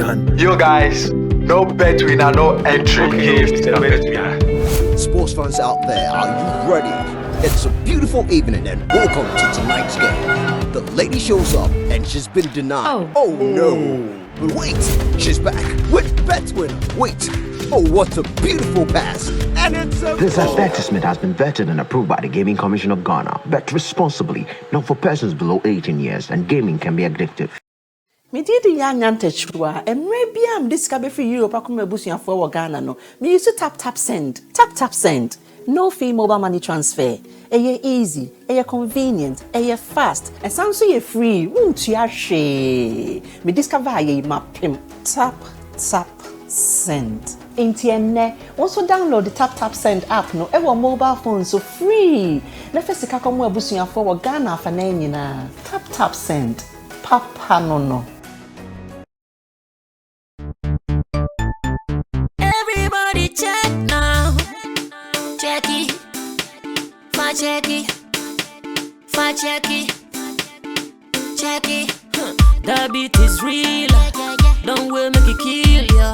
done. You guys, no bet winner, no entry. Okay, Mr. Bet winner. Sports fans out there, are you ready? It's a beautiful evening and welcome to tonight's game. The lady shows up and she's been denied. Oh no. But wait, she's back with bet winner. Wait. Oh, what a beautiful pass. And it's a This advertisement has been vetted and approved by the Gaming Commission of Ghana. Bet responsibly, not for persons below 18 years, and gaming can be addictive. Me did the young antechua, and maybe I'm discovered for Europe. I come bushing for Ghana. No, me used to tap send. No fee mobile money transfer. Eye easy, eye convenient, eye fast, and sounds so free. Won't you share? Me discover ye map him. Tap send. Intienne, also download the tap send app. No, ever mobile phone so free. Nefesi kakomu bushing for Ghana for na. Tap send. Papa no. Everybody check now. Check it. Fa check it. Fa check it. Check it. The beat is real. Don't will make it kill ya.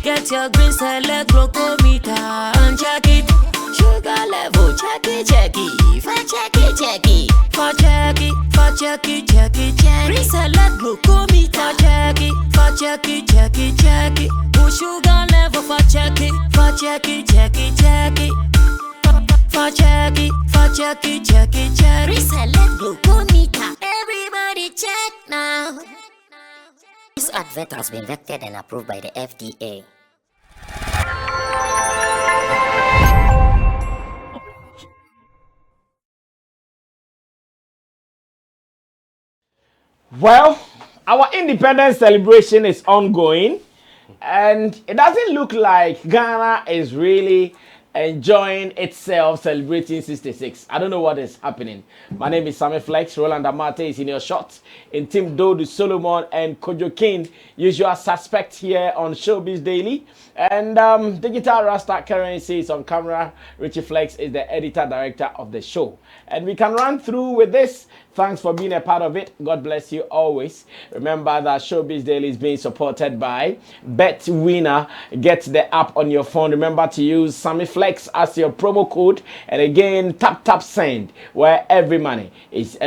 Get your green select glucometer and check it. Sugar level, check it. Fa check it. Fa check it. Green select glucometer, check it. Fa check it. Push sugar level, fa check it. Fa check it. Reselect glucometer. Everybody check now. This advert has been vetted and approved by the FDA. Well, our independence celebration is ongoing, and it doesn't look like Ghana is really enjoying itself celebrating 66. I don't know what is happening. My name is Sammy Flex. Roland Amate is in your shot. In Team Dodu Solomon and Kojo King, usual suspect here on Showbiz Daily. And Digital Rasta Currency is on camera. Richie Flex is the editor director of the show. And we can run through with this. Thanks for being a part of it. God bless you always. Remember that Showbiz Daily is being supported by Bet Winner. Get the app on your phone. Remember to use Sammy Flex as your promo code. And again, tap send, where everybody is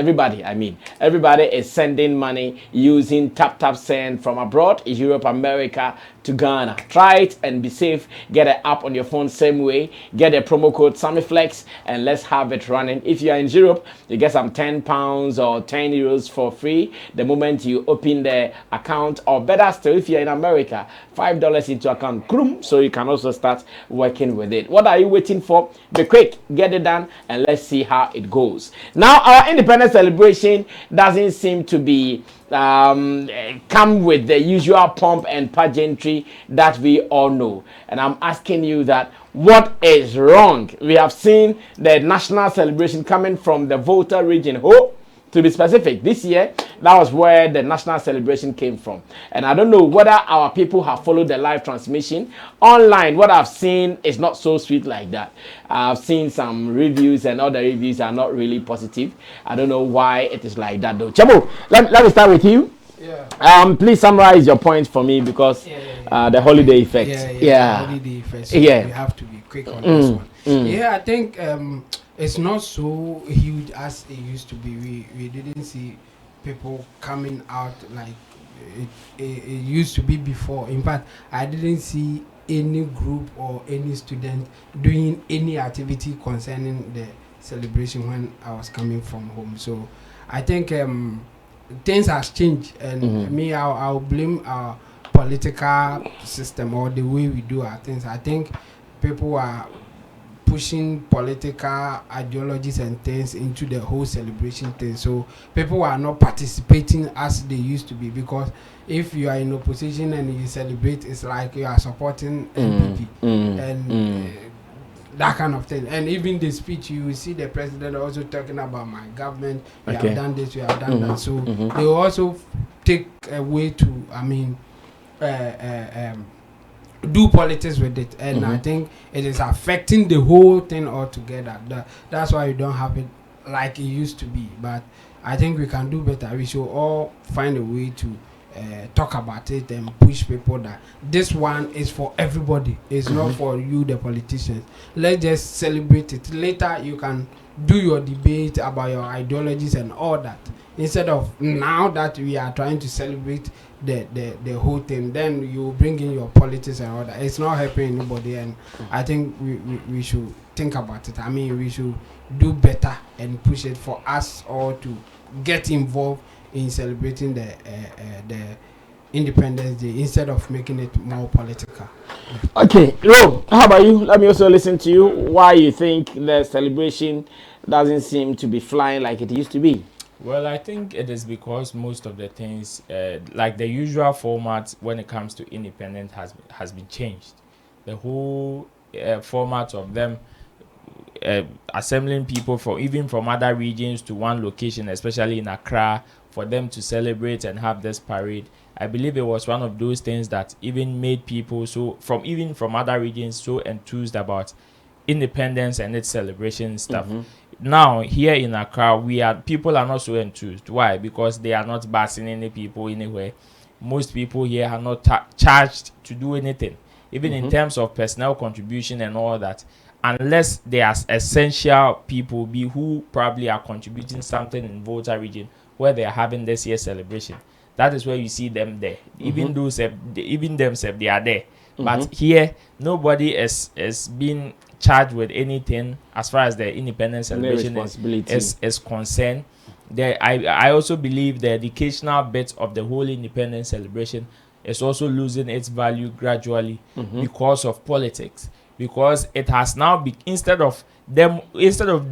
sending money using tap send from abroad, Europe, America to Ghana. Try it and be safe. Get an app on your phone same way. Get a promo code Sammy Flex and let's have it running. If you are in Europe, you get some £10 or €10 for free the moment you open the account, or better still, if you're in America, $5 into account, so you can also start working with it. What are you waiting for? Be quick, get it done, and let's see how it goes. Now, our independence celebration doesn't seem to be come with the usual pomp and pageantry that we all know, and I'm asking you that what is wrong? We have seen the national celebration coming from the Volta region. To be specific, this year, that was where the national celebration came from. And I don't know whether our people have followed the live transmission. Online, what I've seen is not so sweet like that. I've seen some reviews and other reviews are not really positive. I don't know why it is like that though. Chabo, let me start with you. Yeah. Please summarize your points for me because the holiday effect. Holiday effect. So we have to be quick on this one. Yeah, I think it's not so huge as it used to be. We didn't see people coming out like it used to be before. In fact, I didn't see any group or any student doing any activity concerning the celebration when I was coming from home. So I think things has changed, and me, I'll blame our political system or the way we do our things. I think people are pushing political ideologies and things into the whole celebration thing. So people are not participating as they used to be, because if you are in opposition and you celebrate, it's like you are supporting NPP and that kind of thing. And even the speech, you will see the president also talking about my government, we have done this, we have done that. So they will also take a way to, do politics with it, and I think it is affecting the whole thing altogether. That's why you don't have it like it used to be. But I think we can do better. We should all find a way to talk about it and push people that this one is for everybody. It's not for you, the politicians. Let's just celebrate it. Later, you can do your debate about your ideologies and all that. Instead of now that we are trying to celebrate the whole thing, then you bring in your politics and all that. It's not helping anybody, and I think we should think about it. I mean, we should do better and push it for us all to get involved in celebrating the Independence Day instead of making it more political. Okay, Ro, how about you? Let me also listen to you. Why you think the celebration doesn't seem to be flying like it used to be? Well, I think it is because most of the things, like the usual format when it comes to independence has been changed. The whole format of them assembling people from other regions to one location, especially in Accra, for them to celebrate and have this parade. I believe it was one of those things that even made people from other regions so enthused about independence and its celebration stuff. Now here in Accra, people are not so enthused. Why? Because they are not basing any people anywhere. Most people here are not charged to do anything, even in terms of personnel contribution and all that, unless they are essential people who probably are contributing something in Volta region where they are having this year's celebration. That is where you see them there. Even themselves, they are there. But here, nobody is being charged with anything as far as the independence celebration is concerned. I also believe the educational bit of the whole independence celebration is also losing its value gradually because of politics. Because it has now instead of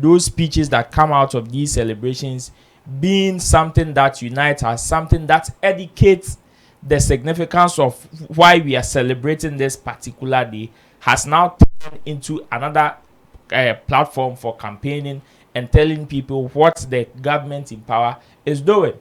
those speeches that come out of these celebrations being something that unites us, something that educates the significance of why we are celebrating this particular day, has now turned into another platform for campaigning and telling people what the government in power is doing.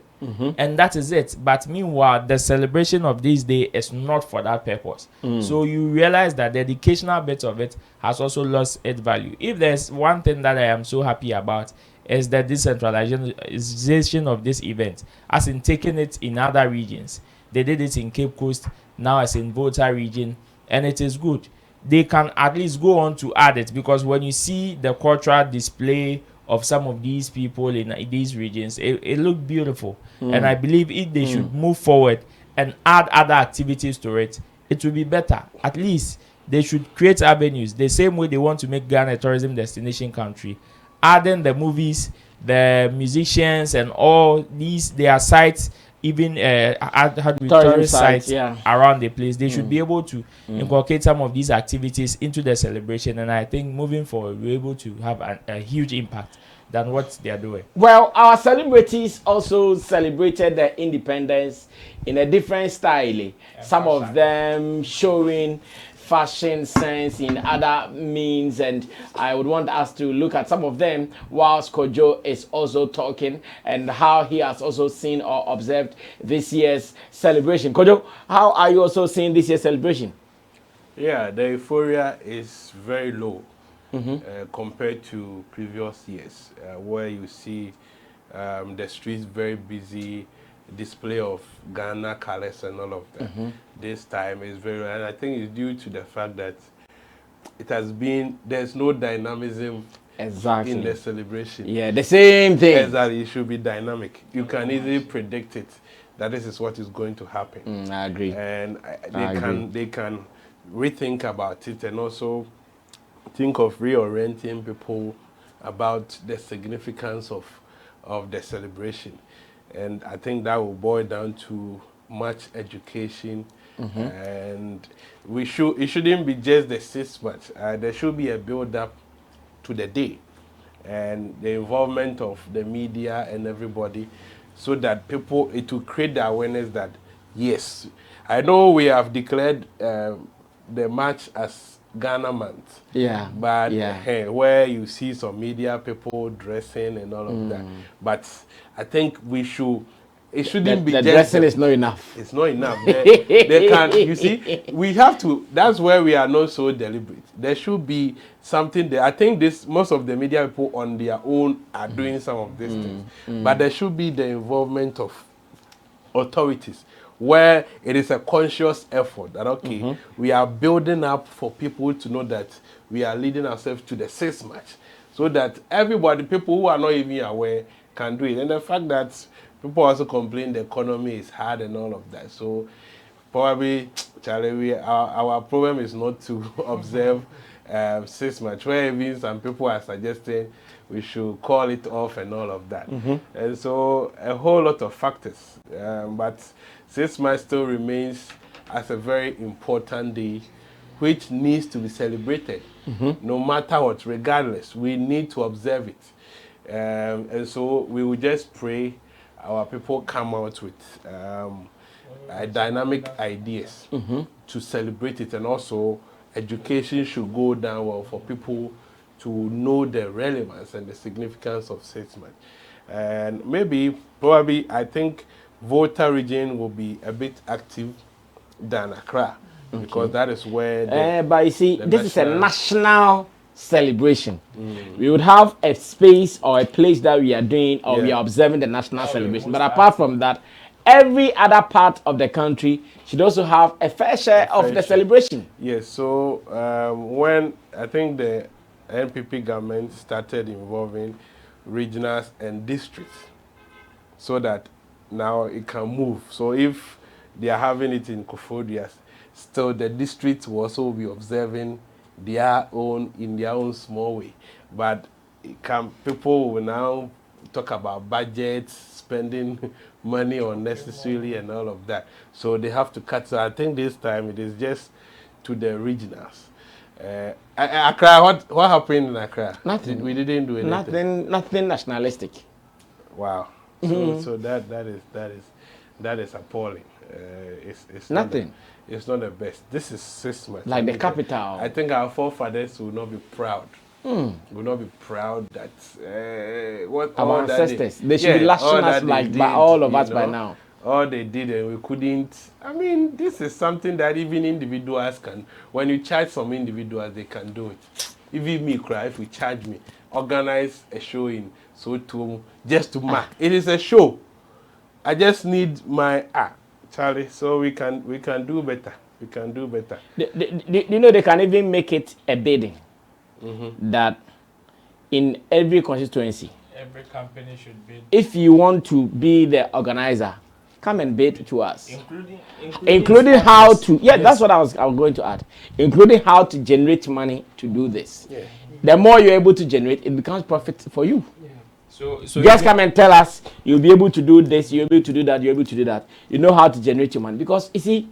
And that is it. But meanwhile, the celebration of this day is not for that purpose. So you realize that the educational bit of it has also lost its value. If there's one thing that I am so happy about, is the decentralization of this event, as in taking it in other regions. They did it in Cape Coast, now as in Volta region, and it is good. They can at least go on to add it, because when you see the cultural display of some of these people in these regions, it looked beautiful. And I believe if they should move forward and add other activities to it, it will be better. At least they should create avenues the same way they want to make Ghana a tourism destination country. Adding the movies, the musicians, and all these, their sites, even tourist sites around the place, they should be able to inculcate some of these activities into the celebration. And I think moving forward, we're able to have a huge impact than what they are doing. Well, our celebrities also celebrated the independence in a different style. Some of them showing fashion sense in other means, and I would want us to look at some of them whilst Kojo is also talking, and how he has also seen or observed this year's celebration. Kojo, how are you also seeing this year's celebration? Yeah, the euphoria is very low compared to previous years, where you see the streets very busy, display of Ghana colors and all of that. This time is very, and I think it's due to the fact that it has been, there's no dynamism in the celebration. Yeah, the same thing. Exactly, it should be dynamic. You can easily predict it, that this is what is going to happen. I agree. And they can rethink about it, and also think of reorienting people about the significance of the celebration. And I think that will boil down to much education, and it shouldn't be just the 6 months. There should be a build-up to the day, and the involvement of the media and everybody, so that it will create the awareness that, yes, I know we have declared the march as Ghana month. But where you see some media people dressing and all of that. But I think it shouldn't be the just dressing is not enough. It's not enough. They can, you see, we have to, that's where we are not so deliberate. There should be something there. I think most of the media people on their own are doing some of these things. But there should be the involvement of authorities where it is a conscious effort that, okay, we are building up for people to know that we are leading ourselves to the 6th match, so that everybody, people who are not even aware, can do it. And the fact that people also complain the economy is hard and all of that. So probably, Charlie, our problem is not to observe 6 match, where even some people are suggesting we should call it off and all of that. And so a whole lot of factors. But 6 match still remains as a very important day, which needs to be celebrated. No matter what, regardless, we need to observe it. And so we will just pray our people come out with dynamic ideas to celebrate it, and also education should go down well for people to know the relevance and the significance of 6 match. And maybe, probably, I think Volta region will be a bit active than Accra, because that is where but you see, this is a national celebration. We would have a space or a place that we are doing, or we are observing the national celebration. But apart from that, every other part of the country should also have a fair share of the celebration. Yes, so when I think the NPP government started involving regionals and districts, so that now it can move. So if they are having it in Kofodia, still the districts will also be observing their own in their own small way. But people will now talk about budgets, spending money unnecessarily and all of that. So they have to cut. So I think this time it is just to the regionals. Accra, what happened in Accra? Nothing. We didn't do anything. Nothing nationalistic. Wow. So that is appalling. It's nothing. It's not the best. This is 6 months. Like the capital. I think our forefathers will not be proud. Will not be proud that what our all ancestors. They should be lashing us like by all of us by now. All they did and we couldn't. I mean, this is something that even individuals can. When you charge some individuals, they can do it. Even me, cry if you charge me, organize a show in just to mark. It is a show. I just need my Charlie, so we can do better. We can do better. You know, they can even make it a bidding that in every constituency, every company should bid. If you want to be the organizer, come and bid to us. Including how to that's what I was going to add. Including how to generate money to do this. Yeah. The more you're able to generate, it becomes profit for you. Yeah. So just come and tell us you'll be able to do this, you'll be able to do that, you're able to do that. You know how to generate your money. Because you see,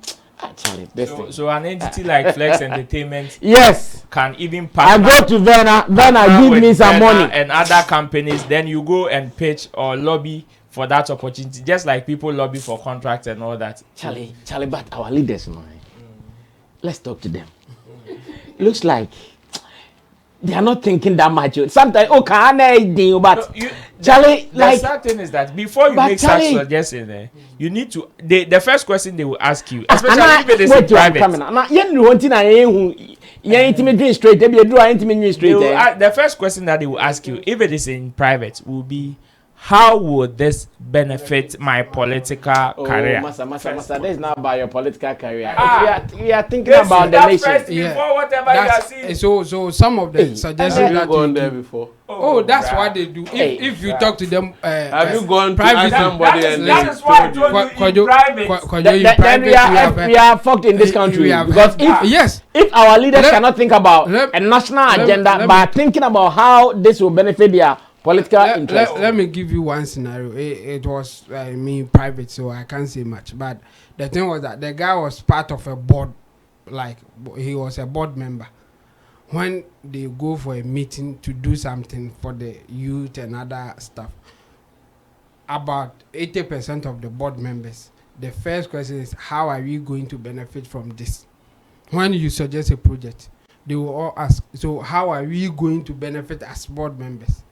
Charlie, so an entity like Flex Entertainment can even partner. I go to Verna give me some money. And other companies, then you go and pitch or lobby for that opportunity, just like people lobby for contracts and all that. Charlie, but our leaders, let's talk to them. It looks like they are not thinking that much. Sometimes, can I do? But Charlie, the sad thing is that before you make such suggestions, you need to. The first question they will ask you, especially if it is in private. The first question that they will ask you, if it is in private, will be, how would this benefit my political career? Masa, this is not about your political career. We are thinking about the nation. Before whatever you are seeing. So some of the suggestions have you gone there before? That's what they do. If you talk to them, have you gone to ask somebody and that is why I told you in private. We are fucked in this country because if our leaders cannot think about a national agenda by thinking about how this will benefit their political interest. Let me give you one scenario. It was private, so I can't say much. But the thing was that the guy was part of a board, like he was a board member. When they go for a meeting to do something for the youth and other stuff, about 80% of the board members, the first question is, how are we going to benefit from this? When you suggest a project, they will all ask, so how are we going to benefit as board members?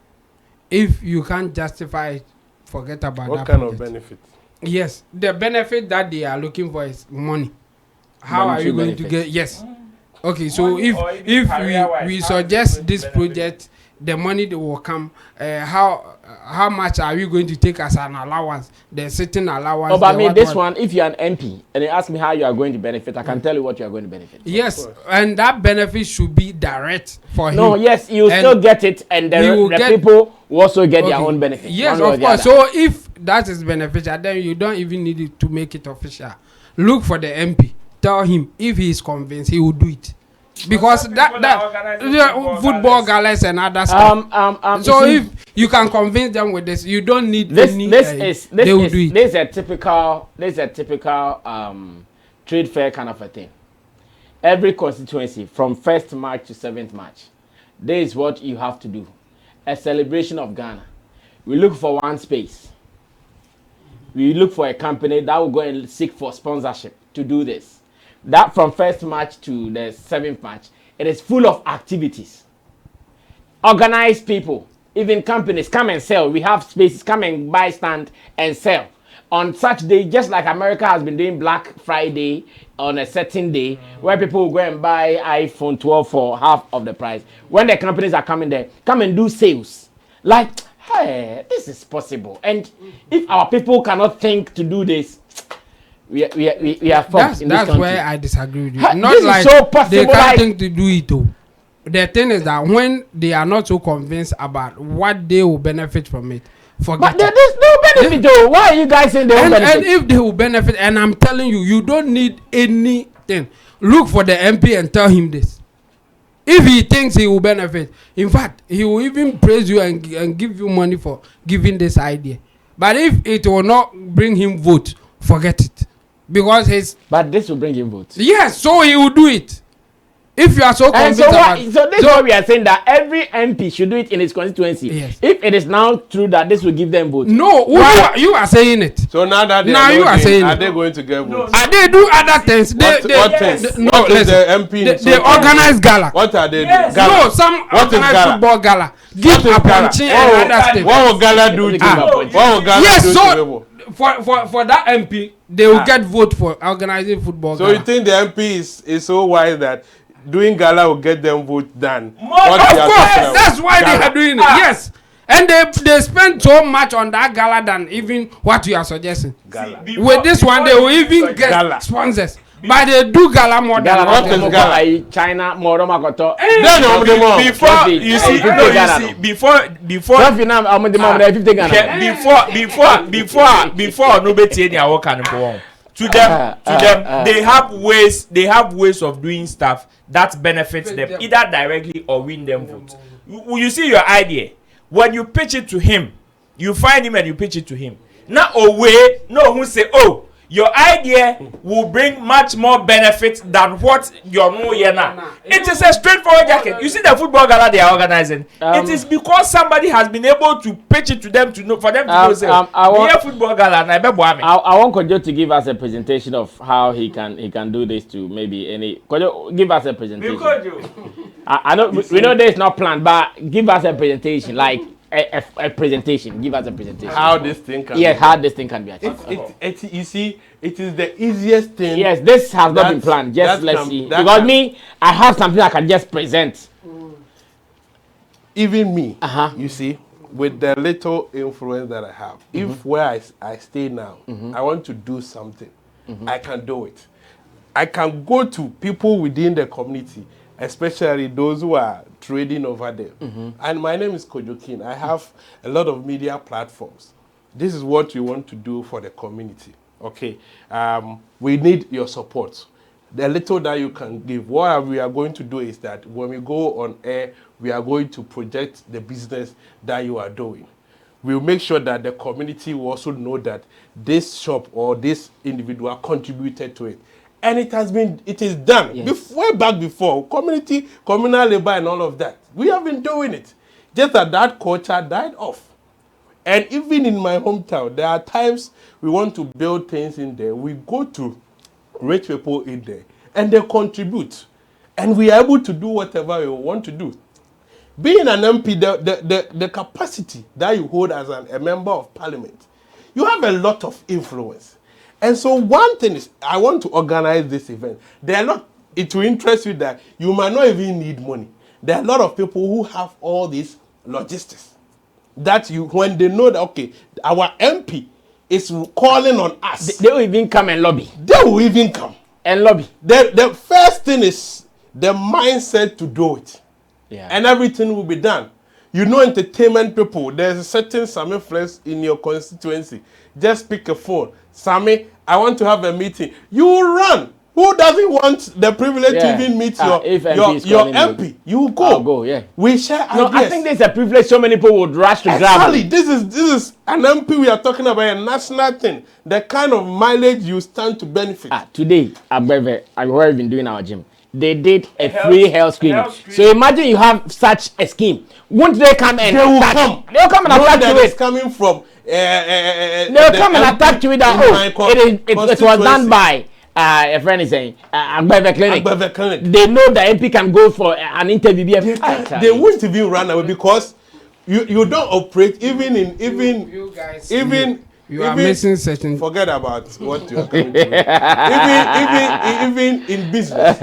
If you can't justify it, forget about that. What kind of benefit? Yes, the benefit that they are looking for is money. How are you going to get? Yes. Okay, so if we suggest this project, the money that will come, how much are we going to take as an allowance, the sitting allowance. Oh, but I mean, this one, if you're an MP and they ask me how you are going to benefit, I can tell you what you are going to benefit. Yes, and that benefit should be direct for him. No, yes, you still get it, and the people will also get their own benefit. Yes, of course. So if that is beneficial, then you don't even need it to make it official. Look for the MP. Tell him if he is convinced, he will do it. Because football galas and other stuff. So if you can convince them with this, you don't need this is a typical trade fair kind of a thing. Every constituency from 1st March to 7th March, this is what you have to do. A celebration of Ghana. We look for one space. We look for a company that will go and seek for sponsorship to do this. That from 1st March to the 7th March, it is full of activities. Organized people, even companies, come and sell. We have spaces, come and buy, stand and sell. On Saturday, just like America has been doing Black Friday on a certain day, where people will go and buy iPhone 12 for half of the price. When the companies are coming there, come and do sales. Like, hey, this is possible. And if our people cannot think to do this, we are fucked in this country. That's where I disagree with you. Not like so possible, they can't think to do it too. The thing is that when they are not so convinced about what they will benefit from it, forget but there's no benefit though. Why are you guys saying they will benefit? And if they will benefit, and I'm telling you, you don't need anything. Look for the MP and tell him this. If he thinks he will benefit, in fact, he will even praise you and give you money for giving this idea. But if it will not bring him vote, forget it. Because but this will bring him votes. Yes, so he will do it. If you are so convinced so this is what we are saying, that every MP should do it in his constituency. Yes. If it is now true that this will give them votes. No, you are saying it. So now that you are saying are they going to get votes? Are they do other things? What things? What is the MP? They organize gala. What are they doing? Gala. No, some organize football gala. Give a punching and other stuff. What will gala do to What will gala do to people? For that MP, they will get vote for organizing football. So you think the MP is so wise that doing gala will get them vote done? Of course, that's why they are doing it. Yes, and they spend so much on that gala than even what you are suggesting. Gala. With this one, they will even get sponsors. But they do gala more than what is gala? China more makoto. Before nobody any our can go to them they have ways of doing stuff that benefits them either directly or win them votes. You see your idea when you pitch it to him, you find him and you pitch it to him. Now away no who say your idea will bring much more benefit than what your no now. It is a straightforward jacket. You see the football gala they are organizing. It is because somebody has been able to pitch it to them to know for them to know say football gala and I want Kojo to give us a presentation of how he can do this to maybe any Kojo, give us a presentation. I know we know this is not planned, but give us a presentation like a presentation. Give us a presentation. How this thing can how this thing can be achieved. You see, it is the easiest thing. Yes, this has not been planned. Just let's see. Because I have something I can just present. Even me, you see, with the little influence that I have, if where I stay now, I want to do something, I can do it. I can go to people within the community, especially those who are trading over there. And my name is Kojo King. I have a lot of media platforms. This is what we want to do for the community. Okay, we need your support. The little that you can give. What we are going to do is that when we go on air, we are going to project the business that you are doing. We'll make sure that the community will also know that this shop or this individual contributed to it. And it is done. Yes. Way back before, communal labor and all of that. We have been doing it. Just that culture died off. And even in my hometown, there are times we want to build things in there. We go to rich people in there and they contribute. And we are able to do whatever we want to do. Being an MP, the capacity that you hold as a member of parliament, you have a lot of influence. And so one thing is, I want to organize this event. It will interest you that you might not even need money. There are a lot of people who have all these logistics. That you, when they know that, okay, our MP is calling on us. They will even come and lobby. They will even come. And lobby. The first thing is the mindset to do it. Yeah. And everything will be done. You know, entertainment people, there's a certain Sammy Flex in your constituency. Just pick a phone. Sammy, I want to have a meeting. You will run. Who doesn't want the privilege to even meet your MP? You will go. I'll go, yeah. We share ideas. No, I think there's a privilege so many people would rush to grab. Exactly. This is an MP we are talking about, a national thing. The kind of mileage you stand to benefit. Today, I've been doing our gym. They did a free health screening. So imagine you have such a scheme. Won't they come and attack? They will come and attack you. It's coming from. They will come and attack you with that. It was done by. A friend is saying, Agbeve Clinic. They know the MP can go for an interview. They won't even run away because you don't operate even you are missing certain. Forget about what you are coming to. even in business.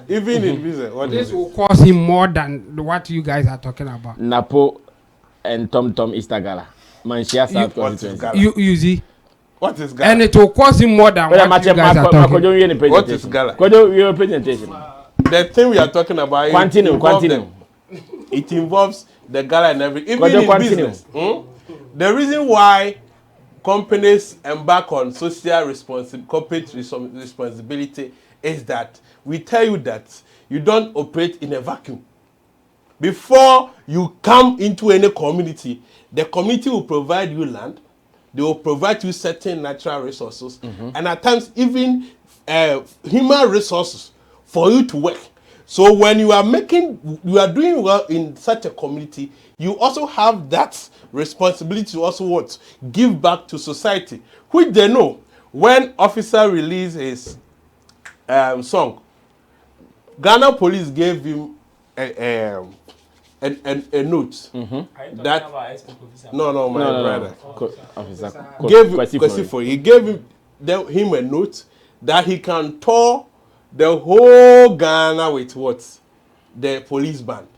Even in business. This will cost him more than what you guys are talking about. Napo and Tom Easter Gala. Manchia South constituency. You see. What is Gala? And it will cost him more than what you guys are talking. What is Gala? Your presentation. The thing we are talking about. Continue. It involves the Gala and everything. Even in business. The reason why companies embark on social corporate responsibility is that we tell you that you don't operate in a vacuum. Before you come into any community, the community will provide you land. They will provide you certain natural resources and at times even human resources for you to work. So when you are doing well in such a community, you also have that responsibility to also give back to society, which they know. When officer released his song, Ghana police gave him a note that my brother he gave him a note that he can tour the whole Ghana with the police band,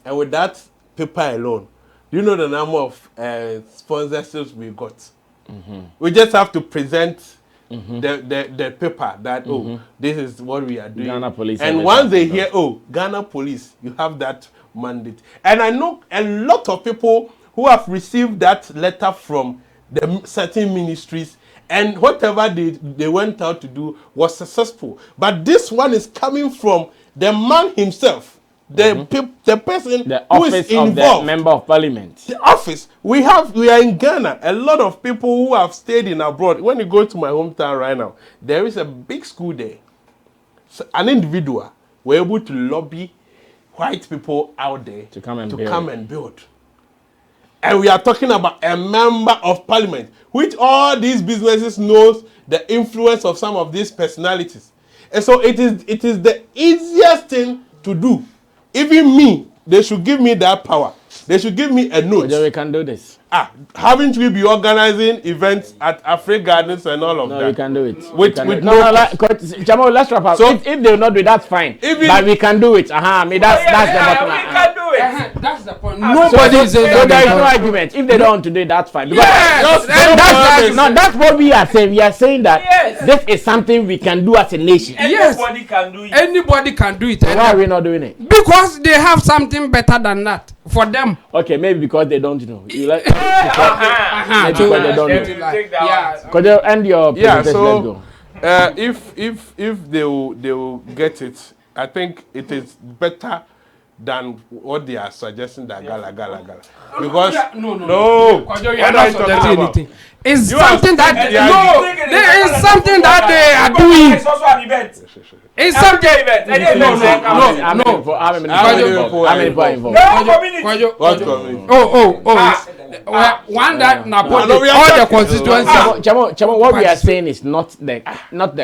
and with that paper alone, you know the number of sponsorships we got. We just have to present the paper that this is what we are doing, Ghana police, and once they hear Ghana police, you have that mandate. And I know a lot of people who have received that letter from the certain ministries, and whatever they went out to do was successful. But this one is coming from the man himself, the person who is involved, the member of parliament. The office. We are in Ghana. A lot of people who have stayed in abroad. When you go to my hometown right now, there is a big school there. So an individual were able to lobby white people out there to come and build. And we are talking about a member of parliament, which all these businesses knows the influence of some of these personalities. And so it is the easiest thing to do. Even me, they should give me that power. They should give me a note. We can do this. Haven't we be organizing events at Africa Gardens and all of that? No, we can do it. Jamal, let's wrap up. So, if they will not do it, that's fine. But we can do it. That's the bottom line. We can do it. That's the point. Nobody is saying that. There is no argument. If they don't want to do it, that's fine. That's what we are saying. We are saying that this is something we can do as a nation. Anybody can do it. Anybody can do it. Why are we not doing it? Because they have something better than that for them. Okay, maybe because they don't know. Maybe because they don't know. Could you end your presentation? Let's go. If they will get it, I think it is better than what they are suggesting that gala. Because no. You're not suggesting anything. It's something that there is something that they are doing. It's also an event. It's something. One that Napoli, all the constituency. Chamo, what we are saying is not the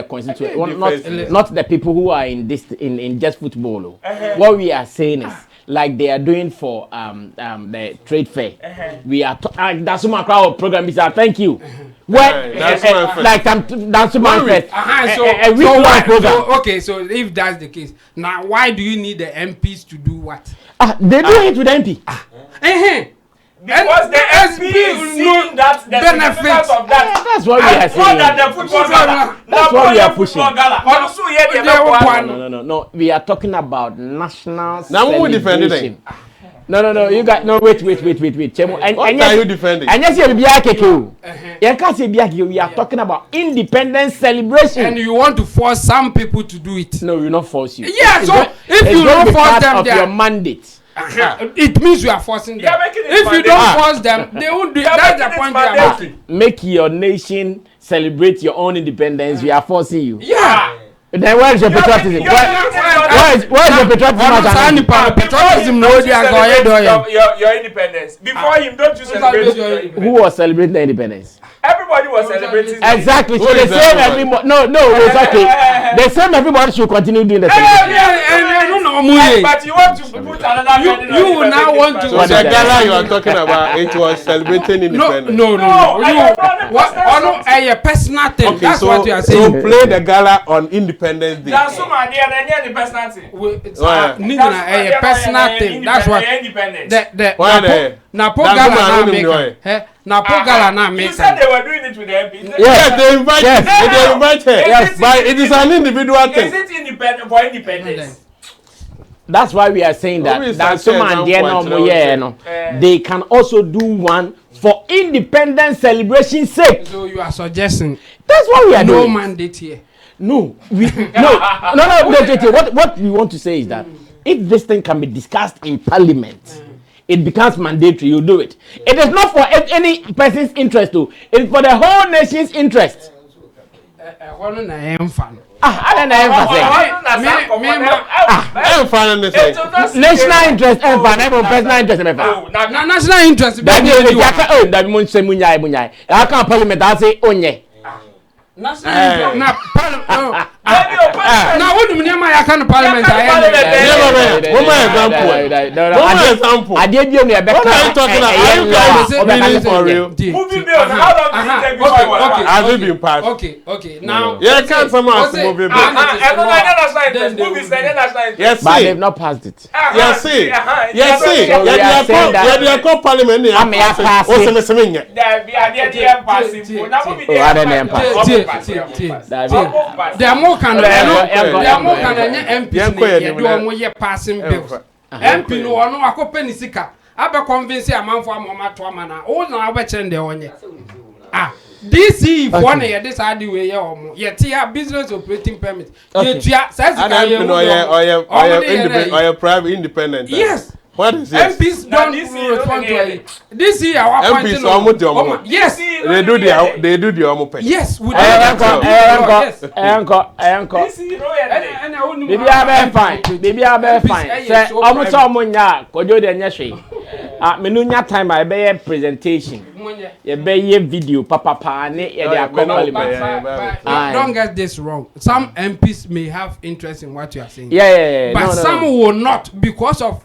constituency, not the people who are in this in just football. What we are saying is like they are doing for the trade fair. We are that's my crowd program is thank you. Like that's my first. Okay, so if that's the case, now why do you need the MPs to do what? They do it with MP. Because the SP is seeing that the benefits of that. That's what we are saying. That's what we are pushing. No. We are talking about national celebration. No. You got no. Wait. What are you defending? And yes, we are talking about independence celebration. And you want to force some people to do it? No, we will not force you. Yeah. So if you don't force them, of your mandate. It means you are forcing them. If you don't force them, they won't do it. That's the point you are making. Make your nation celebrate your own independence. We are forcing you. Yeah. Then where is your patriotism? Where is your patriotism? Patriotism, your independence. Before him, don't you celebrate your independence? Who was celebrating the independence? Everybody was celebrating. Exactly. So the same everybody. No, it's okay. The same everybody should continue doing the celebration. But you want to put another. You will now want to. So the gala you are talking about, it was celebrating independence. No. A personal thing. Okay, that's what you are saying. So play the gala on Independence Day. That's so my dear, the personal thing. A personal thing. That's what. Napo Gala na make. You said they were doing it with the MP. Yes, they invited. They invited. Yes, but it is an individual thing. Is it independent for independence? That's why we are saying that they can also do one for independence celebration sake. So you are suggesting that's what we are doing. No mandate here. No. What we want to say is that if this thing can be discussed in parliament, it becomes mandatory. You do it. It is not for any person's interest, though. It is for the whole nation's interest. National interest and personal interest. National interest. I can't parliament. I say onye. Now what do you mean? I can't parliament. Example. I did you a better. What are you talking about? For real? Movie bill. How long did it take before it was passed? Has it been passed? Okay. Now. Yeah, can't someone movie bill? Yes, but they've not passed it. Yes, see. You call parliament. I'm passing. There are more kind of MPs do passing bills. MP no one no penny sika. I be convince a man for mama to mana. Oh na I be change the onye. DC for na ye this adi we ye tia business operating permit. Ye tia says or private independent. Yes. What is this? MPs don't respond to it. This year our MPs almost yes, they do the almost pay. yes, we do. Baby, I be fine. Say almost nya kojo de nya hwe. Menu nya time I be presentation. Ye be video papa ne ye dey Don't get this wrong. Some MPs may have interest in what you are saying. Yeah. But some will not because of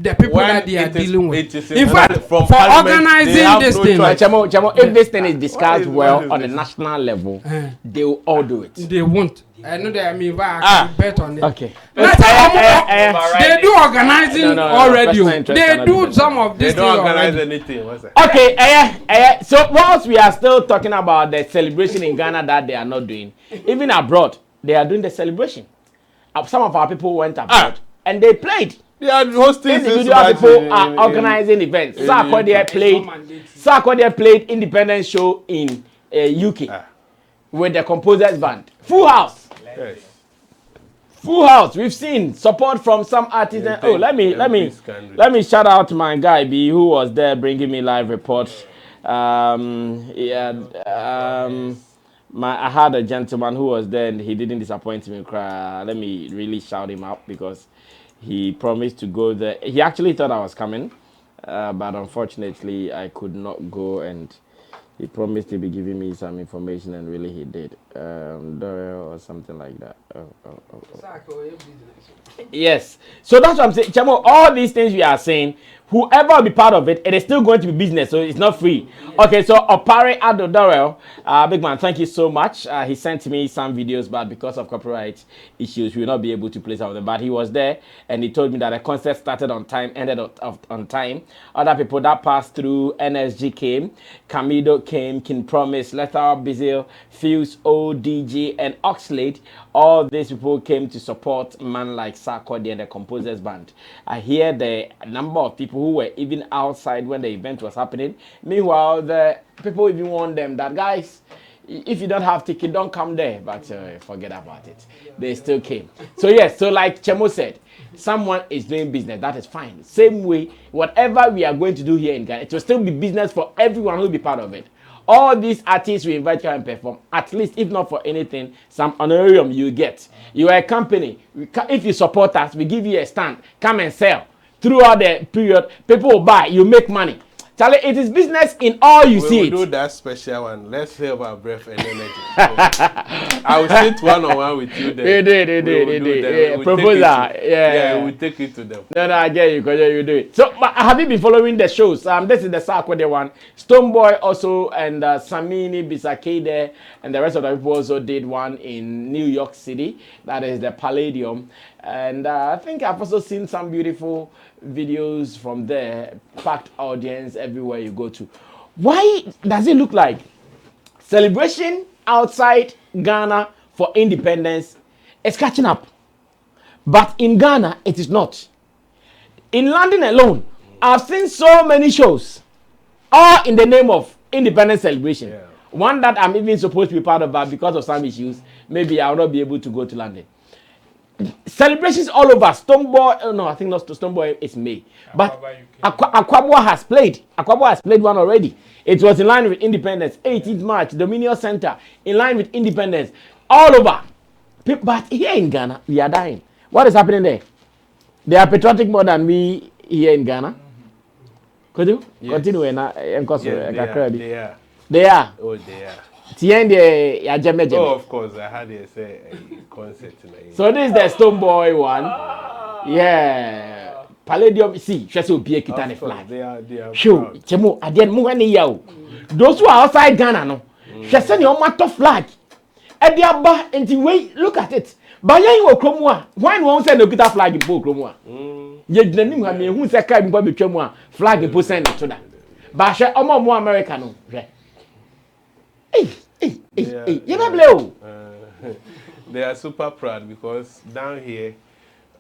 the people that they are dealing with. In fact, for organizing this thing, if this thing is discussed well on the national level, they will all do it. They won't. I know that I mean, I bet on it. Okay. They do organizing already. They do some of this. They don't organize anything. Okay. So whilst we are still talking about the celebration in Ghana that they are not doing, even abroad, they are doing the celebration. Some of our people went abroad and they played. They are hosting. Individual people are organizing events. Sarkodie played independence show in UK with the composers band. Full house. Yes. Full house. We've seen support from some artists. Let me shout out to my guy B who was there bringing me live reports. I had a gentleman who was there and he didn't disappoint me. Let me really shout him out because he promised to go there. He actually thought I was coming, but unfortunately I could not go, and He promised to be giving me some information, and really he did. Doyle or something like that. Yes. So that's what I'm saying. Chamo, all these things we are saying, whoever will be part of it, it is still going to be business, so it's not free. Okay, so Opare Ado Dorel, big man, thank you so much. He sent me some videos, but because of copyright issues, we will not be able to play some of them. But he was there, and he told me that the concert started on time, ended on time. Other people that passed through, NSG came, Camido came, King Promise, Lethal Bizil, Fuse, ODG, and Oxlade. All these people came to support man like Sarkodie and the Composers Band. I hear the number of people who were even outside when the event was happening. Meanwhile, the people even warned them that, guys, if you don't have ticket, don't come there. But forget about it. They still came. So yes, so like Chemo said, someone is doing business. That is fine. Same way, whatever we are going to do here in Ghana, it will still be business for everyone who will be part of it. All these artists we invite you and perform, at least if not for anything, some honorarium you get. You are a company. If you support us, we give you a stand. Come and sell. Throughout the period, people will buy. You make money. Charlie, it is business in all you see. We'll do that special one. Let's save our breath and energy. So, I will sit one-on-one with you there. They proposal. Yeah, we'll take it to them. No, I get you, because you do it. So, but have you been following the shows? This is the Sarkodie one. Stoneboy also, and Samini, Bisakade, and the rest of the people also did one in New York City. That is the Palladium. And I think I've also seen some beautiful videos from there, packed audience everywhere you go to. Why does it look like celebration outside Ghana for independence is catching up, but in Ghana it is not? In London alone, I've seen so many shows, all in the name of independence celebration. Yeah. One that I'm even supposed to be part of, but because of some issues, maybe I'll not be able to go to London. Celebrations all over. Stoneboy, no, I think not Stoneboy. It's May, but Aquabwa has played. Aquabwa has played one already. It was in line with Independence. 18th March, Dominion Center, in line with Independence, all over. But here in Ghana, we are dying. What is happening there? They are patriotic more than we here in Ghana. Could you continue? Yes, they are. Oh, they are. Oh, of course, I had a concert tonight. So this is the Stoneboy one. Yeah. Palladium, see, just will be a kitane flag. They are. Sure, Chemo, I didn't move any yao. Those who are outside Ghana, no. Just send your matter flag. And they are back and wait, look at it. But you will come one. Why won't send a guitar flag in Pokemon? Yet the name of me who's a kind of Pokemon flag in Posen to that. But I am more American. They are super proud because down here,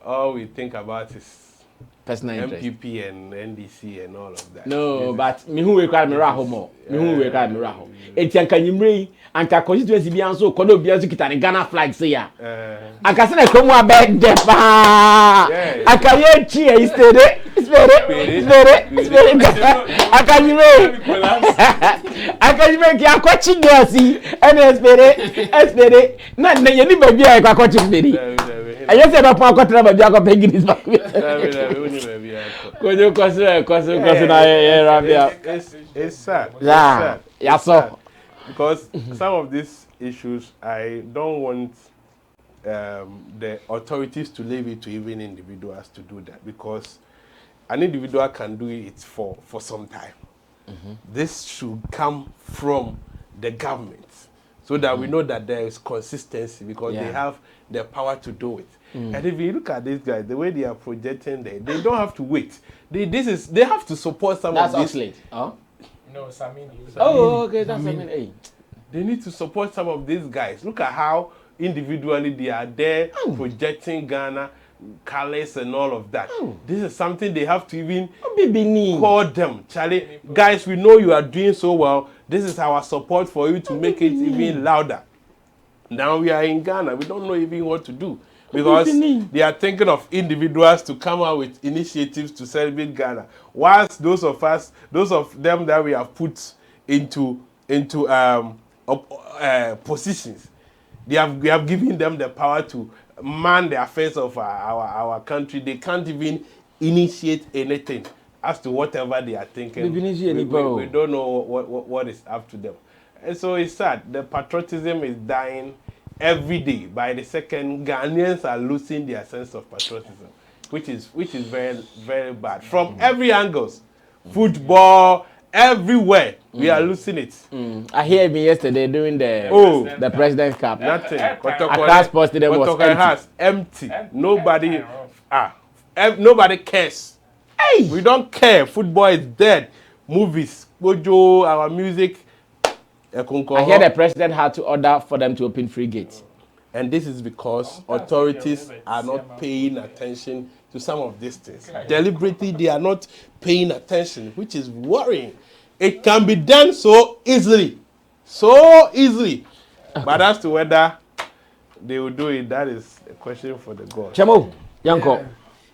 all we think about is personal interest. MPP and NDC and all of that. No, but me who require me raho more. Me who require me raho. Eti anka nyimre anka constituency bi anso kono bi anso kita ni Ghana flag say ya. Anka se na komo abeg de pa. Anka ye chi e stede. Anka nyimre. Anka nyimre ki akwachi gasi. Ene espere. Na ye ni baby e akwachi spere. Aye se na pa akwatra baby akwa this back. It's sad. Yeah. It's sad. Because some of these issues, I don't want the authorities to leave it to even individuals to do that, because an individual can do it for some time. This should come from the government so that we know that there is consistency, because they have the power to do it. And if you look at these guys, the way they are projecting there, they don't have to wait. They have to support some of these. That's oh? No, Sammy. Oh, okay, that's Sammy. Hey. They need to support some of these guys. Look at how individually they are there projecting Ghana colors and all of that. This is something they have to even call them. Charlie, guys, we know you are doing so well. This is our support for you to make it even louder. Now we are in Ghana. We don't know even what to do, because they are thinking of individuals to come out with initiatives to celebrate Ghana. Whilst those of them that we have put into positions, we have given them the power to man the affairs of our country. They can't even initiate anything as to whatever they are thinking. We don't know what is up to them. And so it's sad. The patriotism is dying every day. By the second, Ghanaians are losing their sense of patriotism, which is very, very bad. From every angles, football, everywhere, we are losing it. I hear me yesterday during the President's Cup. Nothing. Accra Sports Stadium was empty. Nobody cares. Hey! We don't care. Football is dead. Movies, Bojo, our music. I hear the president had to order for them to open free gates. And this is because authorities are not paying attention to some of these things. Deliberately, they are not paying attention, which is worrying. It can be done so easily. So easily. Okay. But as to whether they will do it, that is a question for the God. Chemo, Yanko.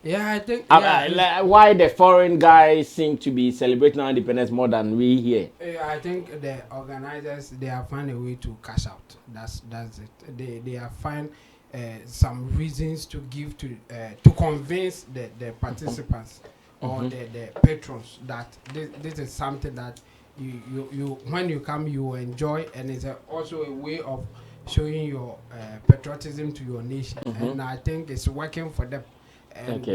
Yeah, I think. Why the foreign guys seem to be celebrating our independence more than we here? I think the organizers, they have found a way to cash out. That's it. They have found some reasons to give to convince the participants or the patrons that this is something that you when you come you enjoy, and it's also a way of showing your patriotism to your nation. And I think it's working for them. And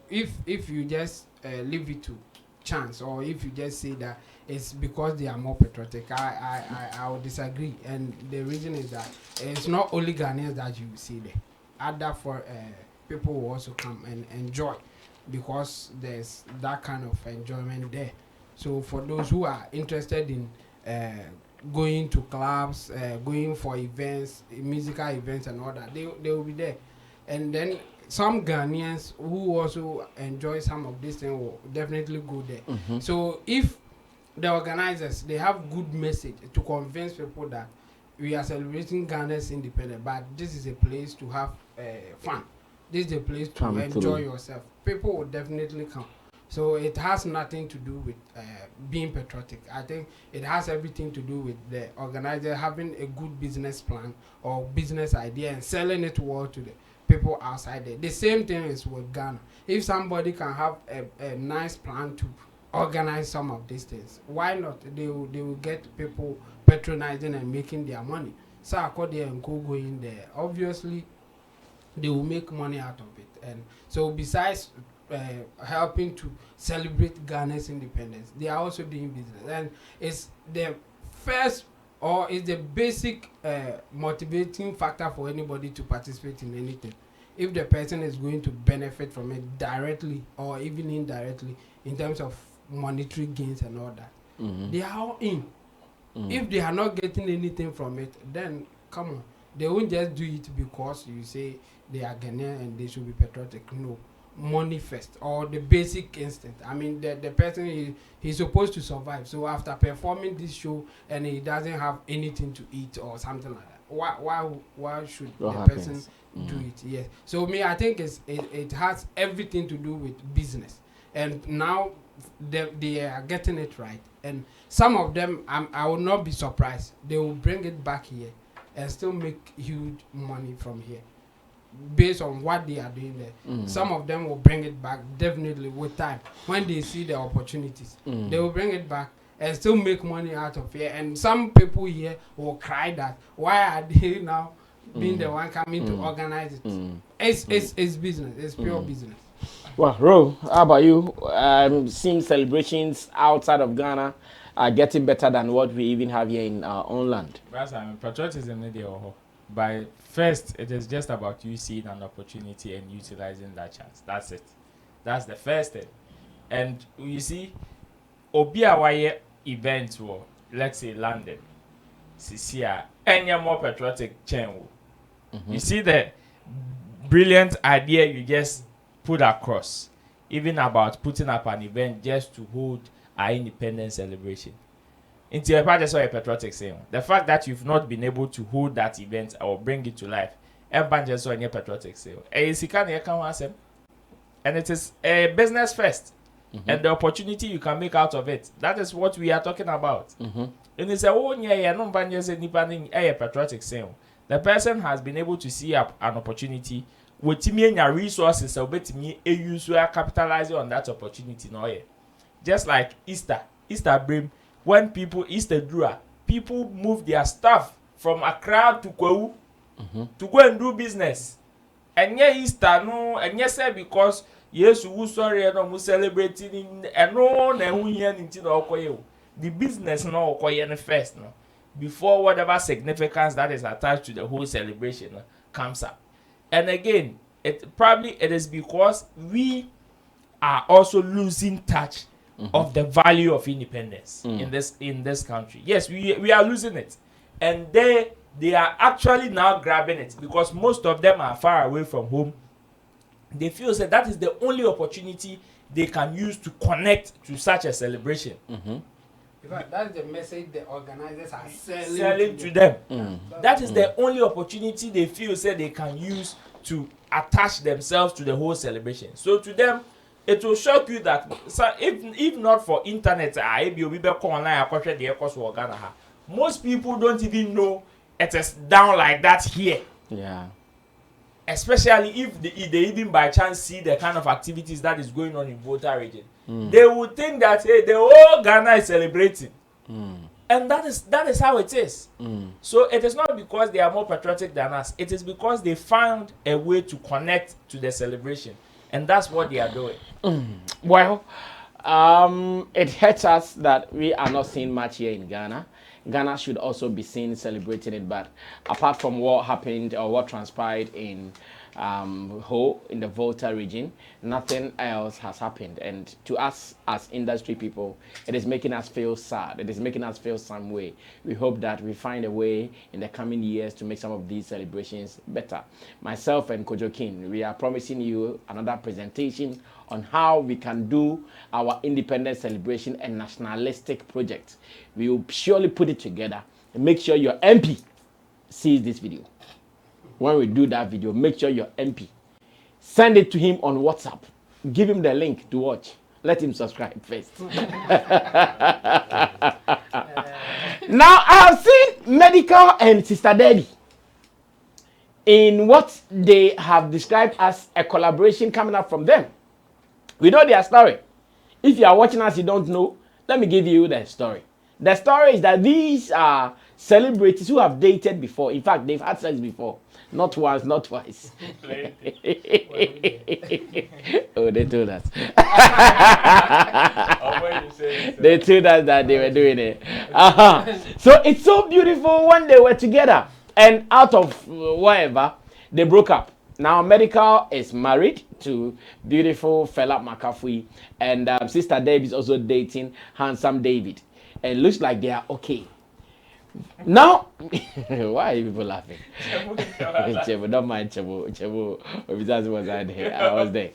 if you just leave it to chance, or if you just say that it's because they are more patriotic, I would disagree. And the reason is that it's not only Ghanaians that you see there. Other people will also come and enjoy, because there's that kind of enjoyment there. So for those who are interested in going to clubs, going for events, musical events and all that, they will be there. And then some Ghanaians who also enjoy some of this thing will definitely go there. So if the organizers, they have good message to convince people that we are celebrating Ghana's independence, but this is a place to have fun. This is a place to enjoy yourself. People will definitely come. So it has nothing to do with being patriotic. I think it has everything to do with the organizer having a good business plan or business idea and selling it well to the people outside there. The same thing is with Ghana. If somebody can have a nice plan to organize some of these things, why not? They will get people patronizing and making their money. So I call there and go in there. Obviously, they will make money out of it. And so besides helping to celebrate Ghana's independence, they are also doing business. And it's the first, or is the basic motivating factor for anybody to participate in anything. If the person is going to benefit from it directly or even indirectly in terms of monetary gains and all that, they are all in. If they are not getting anything from it, then come on, they won't just do it because you say they are Ghanaian and they should be patriotic. No, money first, or the basic instinct. I mean, the person he's supposed to survive. So after performing this show and he doesn't have anything to eat or something like that, why should the person do it? Yes. So I think it has everything to do with business, and now they are getting it right. And some of them, I will not be surprised, they will bring it back here and still make huge money from here, based on what they are doing there. Some of them will bring it back definitely with time. When they see the opportunities, they will bring it back and still make money out of here. And some people here will cry that, why are they now being the one coming to organize it? It's business. It's pure business. Well, Ro, how about you? I'm seeing celebrations outside of Ghana are getting better than what we even have here in our own land. Patriotism, but first, it is just about you seeing an opportunity and utilizing that chance. That's it. That's the first thing. And you see, Obiawaye event, let's say London, Sisia, any more patriotic chain. You see the brilliant idea you just put across, even about putting up an event just to hold our independence celebration. Into your part, that's why a patriotic saying. The fact that you've not been able to hold that event or bring it to life, and just a patriotic saying. And it is a business first. And the opportunity you can make out of it. That is what we are talking about. And it's a patriotic saying. The person has been able to see an opportunity with resources, so bet me use capitalizing on that opportunity. just like Easter brim, when people Easter Dura, people move their stuff from Accra to Kwewu to go and do business. And yeah, Easter no, and yes, because yes, we sorry no we celebrating and no na hu here nti na okoye. The business no okoye first no, before whatever significance that is attached to the whole celebration comes up. And again, it is because we are also losing touch of the value of independence in this country. Yes, we are losing it, and they are actually now grabbing it because most of them are far away from home. They feel that is the only opportunity they can use to connect to such a celebration. In fact, that's the message the organizers are selling to them. That is the only opportunity they feel they can use to attach themselves to the whole celebration. So to them, it will shock you that if not for internet, most people don't even know it is down like that here. Yeah. Especially if they even by chance see the kind of activities that is going on in Volta region. They would think that hey, the whole Ghana is celebrating. And that is how it is. So it is not because they are more patriotic than us. It is because they found a way to connect to the celebration. And that's what they are doing. Well, it hurts us that we are not seeing much here in Ghana. Ghana should also be seen celebrating it, but apart from what happened or what transpired in Ho in the Volta region, nothing else has happened. And to us as industry people, it is making us feel sad. It is making us feel some way. We hope that we find a way in the coming years to make some of these celebrations better. Myself and Kojo King, we are promising you another presentation on how we can do our independence celebration and nationalistic project. We will surely put it together and make sure your MP sees this video. When we do that video, make sure your MP send it to him on WhatsApp. Give him the link to watch. Let him subscribe first. Now, I have seen Medikal and Sister Debbie in what they have described as a collaboration coming up from them. We know their story. If you are watching us, you don't know, let me give you the story. The story is that these are celebrities who have dated before. In fact, they've had sex before. Not once, not twice. Oh, they told us. They told us that they were doing it. So it's so beautiful when they were together. And out of whatever, they broke up. Now, Medikal is married to beautiful fella McAfee, and Sister Dave is also dating handsome David. And it looks like they are okay. Now, why are you people laughing? Chebo, don't mind Chebo. I was there.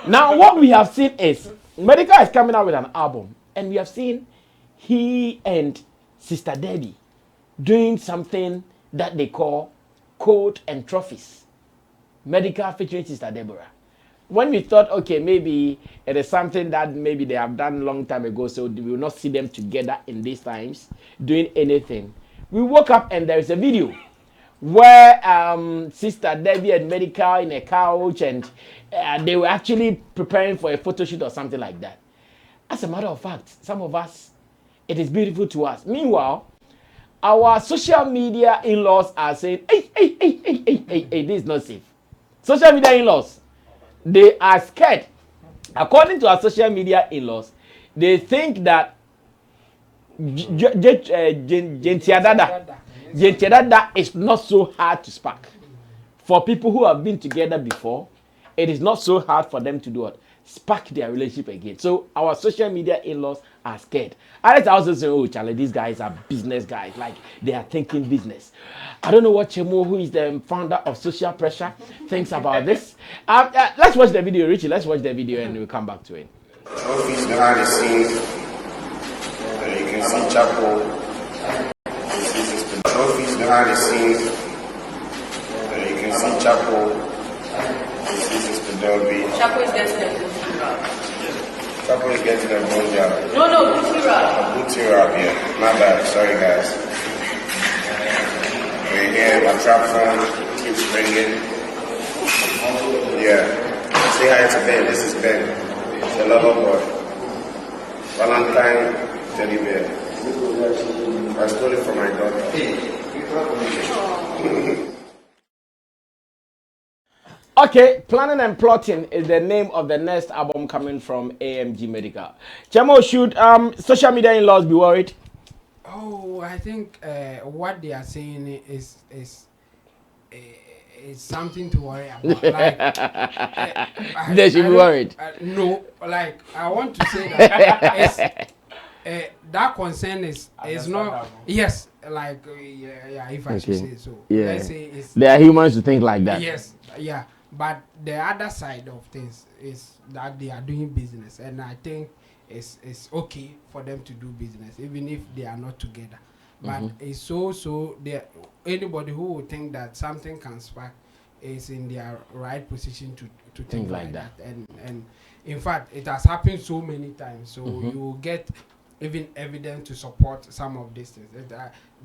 Now, what we have seen is Medikal is coming out with an album, and we have seen he and Sister Debbie doing something that they call Coat and Trophies. Medikal featuring Sister Deborah. When we thought, okay, maybe it is something that maybe they have done a long time ago, so we will not see them together in these times doing anything. We woke up and there is a video where Sister Debbie and Medikal in a couch, and they were actually preparing for a photo shoot or something like that. As a matter of fact, some of us, it is beautiful to us. Meanwhile, our social media in-laws are saying, hey, this is not safe. Social media in-laws, they are scared. According to our social media in-laws, they think that Gentiadada is not so hard to spark. For people who have been together before, it is not so hard for them to do it. Spark their relationship again. So our social media in-laws are scared. Others are also saying, oh, Charlie, these guys are business guys. Like, they are thinking business. I don't know what Chemo, who is the founder of Social Pressure, thinks about this. Let's watch the video, Richie. Let's watch the video and we'll come back to it. Trophies behind the scenes. You can see Chapo. Trophies behind the scenes. You can see Chapo. This is the Dolby. Chapo is getting a booty rap. Chapo is getting a bone job. No, booty rap. A booty rap, yeah. My bad. Sorry, guys. We're here. My trap phone keeps ringing. Yeah. Say hi to Ben. This is Ben. He's a lover boy. Valentine teddy bear. I stole it from my daughter. Okay, Planning and Plotting is the name of the next album coming from AMG Medikal. Chamo, should social media in-laws be worried? Oh, I think what they are saying is something to worry about. Like, they should be worried. No, like I want to say that that concern is not. Yes, like yeah. If I should say so, let's say it's. There are humans who think like that. Yes, yeah. But the other side of things is that they are doing business, and I think it's okay for them to do business, even if they are not together. But it's so there. Anybody who would think that something can spark is in their right position to think like that. And in fact, it has happened so many times. So you will get even evidence to support some of these things.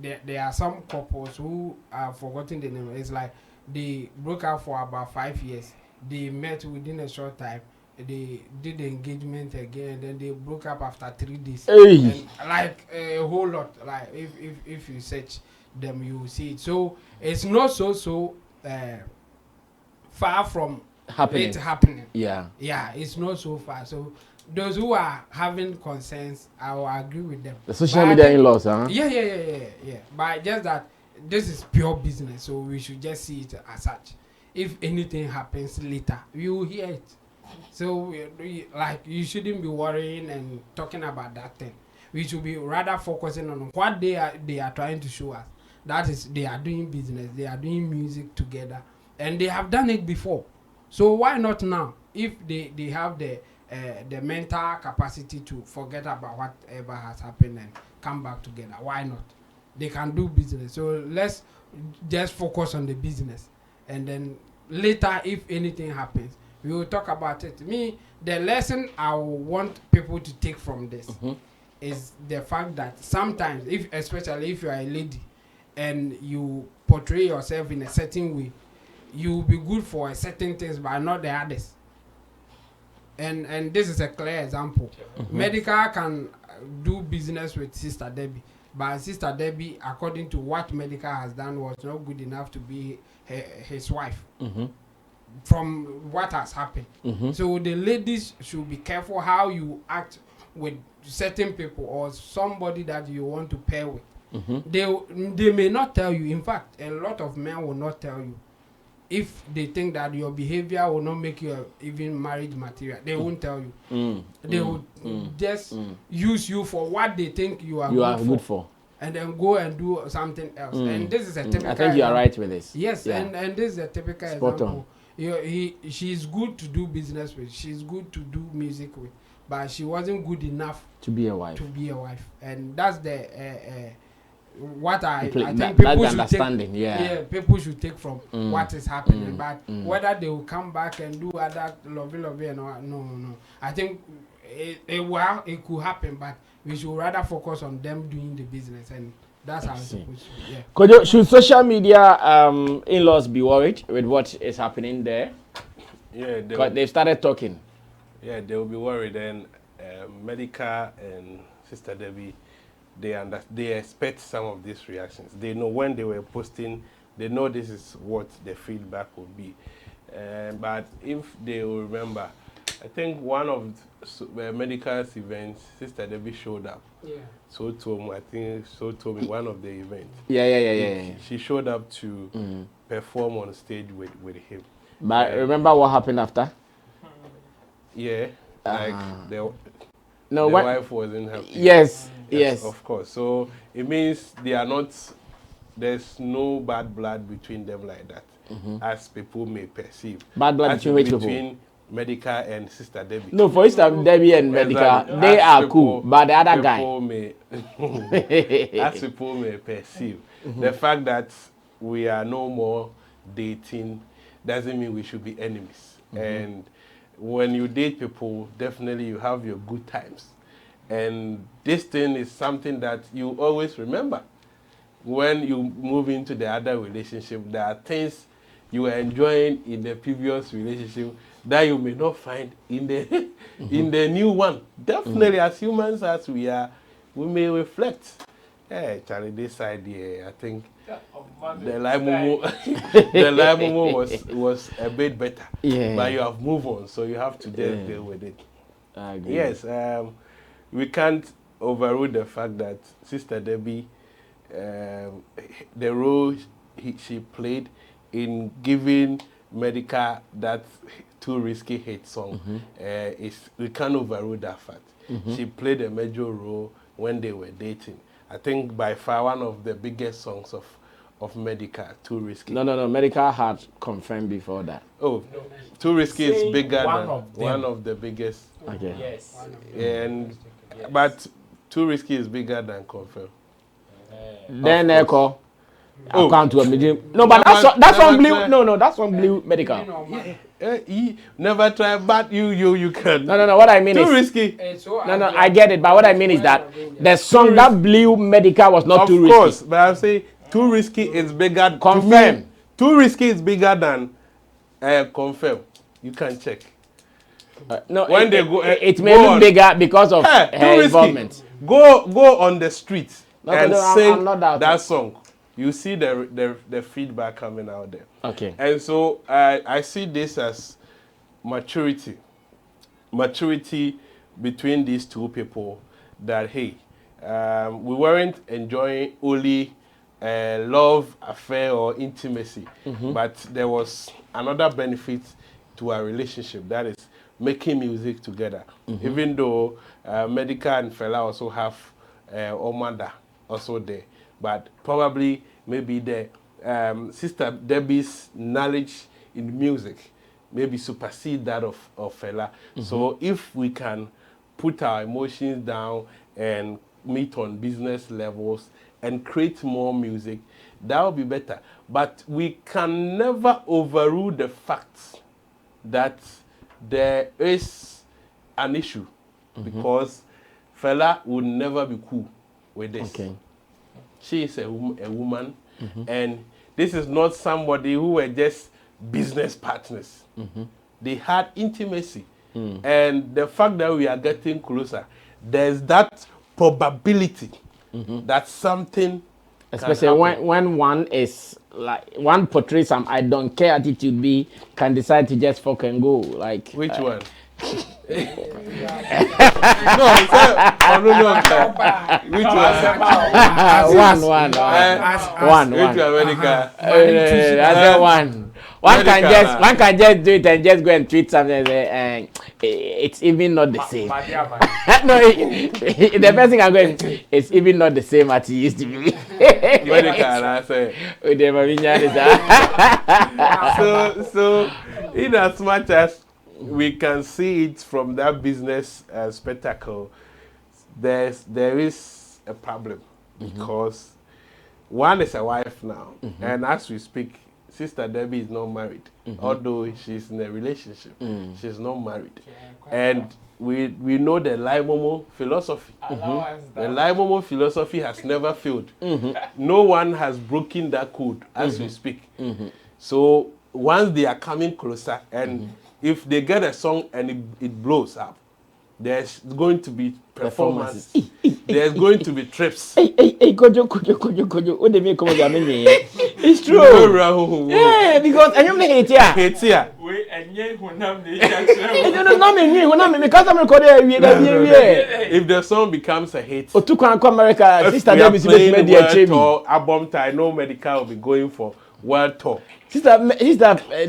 There are some couples who are forgotten the name. It's like they broke up for about 5 years. They met within a short time. They did the engagement again, then they broke up after 3 days. Hey. And like a whole lot. Like if you search them, you will see it. So it's not so far from it happening. Yeah, it's not so far. So those who are having concerns, I will agree with them. The social media in-laws, huh? Yeah. But just that this is pure business, so we should just see it as such. If anything happens later, you will hear it. So like you shouldn't be worrying and talking about that thing. We should be rather focusing on what they are trying to show us. That is, they are doing business, they are doing music together, and they have done it before. So why not now? If they have the mental capacity to forget about whatever has happened and come back together, why not? They can do business. So let's just focus on the business, and then later, if anything happens, we will talk about it. The lesson I want people to take from this is the fact that sometimes, especially if you are a lady and you portray yourself in a certain way, you will be good for certain things but not the others. And this is a clear example. Medikal can do business with Sister Debbie, but Sister Debbie, according to what Medikal has done, was not good enough to be his wife. From what has happened. So the ladies should be careful how you act with certain people or somebody that you want to pair with. They may not tell you. In fact, a lot of men will not tell you. If they think that your behavior will not make you even marriage material, they won't tell you. They will just use you for what they think you are good for. And then go and do something else. And this is a typical I think you are right with this. Yes, and this is a typical example. She's good to do business with. She's good to do music with, but she wasn't good enough to be a wife. And that's the what I think people should take. People should take from what is happening. But whether they will come back and do other lovey and all, no. I think it could happen, but we should rather focus on them doing the business, and that's how it's supposed to be. Yeah. Should social media in-laws be worried with what is happening there? Yeah, because they've started talking. Yeah, they will be worried. And Medikal and Sister Debbie, they expect some of these reactions. They know when they were posting, they know this is what the feedback will be. But if they will remember, I think one of Medikal's events, Sister Debbie showed up. Yeah. So told me one of the events. Yeah. She showed up to perform on stage with him. But remember what happened after? Yeah, like the wife wasn't happy. Yes, of course. So it means there's no bad blood between them like that, as people may perceive. Bad blood between Medikal and Sister Debbie. No, for Sister Debbie and Medikal, they are cool, but the other guy. As people may perceive, the fact that we are no more dating doesn't mean we should be enemies. And when you date people, definitely you have your good times. And this thing is something that you always remember. When you move into the other relationship, there are things you were enjoying in the previous relationship that you may not find in the in the new one. Definitely, as humans as we are, we may reflect. Hey, Charlie, this idea, I think the live moment was a bit better. Yeah. But you have moved on, so you have to just deal with it. I agree. Yes, we can't overrule the fact that Sister Debbie, the role she played in giving Medikal that Too Risky hit song, we can't overrule that fact. She played a major role when they were dating. I think by far one of the biggest songs of Medikal, Too Risky. No. Medikal had confirmed before that. Oh, Too Risky is bigger than one of the biggest. Okay. Yes. But Too Risky is bigger than Confirm. Then Echo. I can't do a medium. No, but that's one blue. No, that's one blue Medikal. Never try, but you can. No. What I mean Too is risky. No. I get it, but what I mean is that the song that blew Medikal was not too risky. Of course, but I'm saying Too Risky is bigger. Confirm. Too Risky is bigger than Confirm. You can check. No, when they go, it may look bigger because of her involvement. Go on the street and sing that song. You see the feedback coming out there. Okay. And so I see this as maturity between these two people. That hey, we weren't enjoying only love affair or intimacy, but there was another benefit to our relationship. That is making music together. Even though Medikal and Fela also have Omanda also there. But probably maybe the Sister Debbie's knowledge in music maybe supersede that of Fela. So if we can put our emotions down and meet on business levels and create more music, that would be better. But we can never overrule the fact that there is an issue because Fela would never be cool with this. Okay. She is a woman, and this is not somebody who were just business partners. They had intimacy, and the fact that we are getting closer, there's that probability that something, especially when one is like one portrays some I don't care attitude, can decide to just fuck and go. Like which one? Which one? One can just do it and just go and tweet something and it's even not the same. No, the first thing I'm going, it's even not the same as it used to be. So in as much as we can see it from that business spectacle, there is a problem because one is a wife now, and as we speak, Sister Debbie is not married, although she's in a relationship. She's not married, and we know the Laimomo philosophy. The Laimomo philosophy has never failed. No one has broken that code as we speak. So once they are coming closer, and if they get a song and it blows up, there's going to be performances. There's going to be trips. Kojo. What they make come on it's true. Yeah, because I am hate here. If the song becomes a hit, America, Sister Debbie is or I know Medikal will be going for world tour. Sister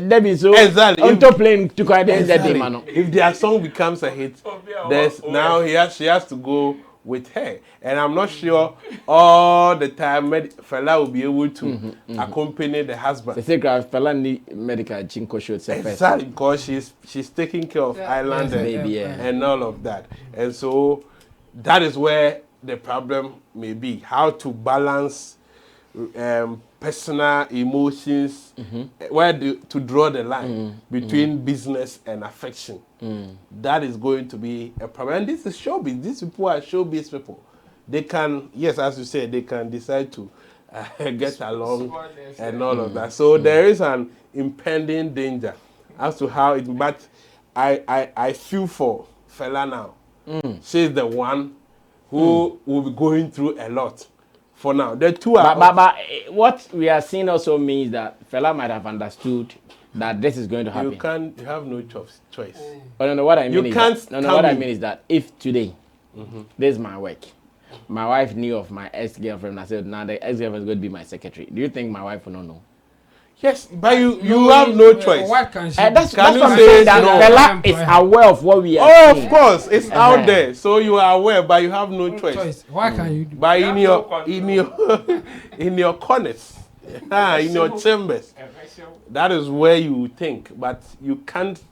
Debbie so exactly. On top playing to exactly. If their song becomes a hit, she has to go with her, and I'm not sure all the time Fela will be able to accompany the husband. They say Fela need Medikal chinko show exactly because she's taking care of Island and all of that, and so that is where the problem may be: how to balance personal emotions, where to draw the line between business and affection. That is going to be a problem. And this is showbiz. These people are showbiz people. They can, yes, as you said, they can decide to get along and all of that. So there is an impending danger as to how it. But I feel for Fela now. She's the one who will be going through a lot. For now, the two are. But what we are seeing also means that Fela might have understood that this is going to happen. You have no choice. Oh, no, what I mean is that if today, this is my work, my wife knew of my ex-girlfriend, I said, now the ex-girlfriend is going to be my secretary. Do you think my wife will not know? Yes, but you have no choice. What can she that's what I'm saying. That Fela is aware of what we are seeing. Of course, it's out there, so you are aware, but you have no choice. What can you do? But in your corners, in your chambers, that is where you think. But you can't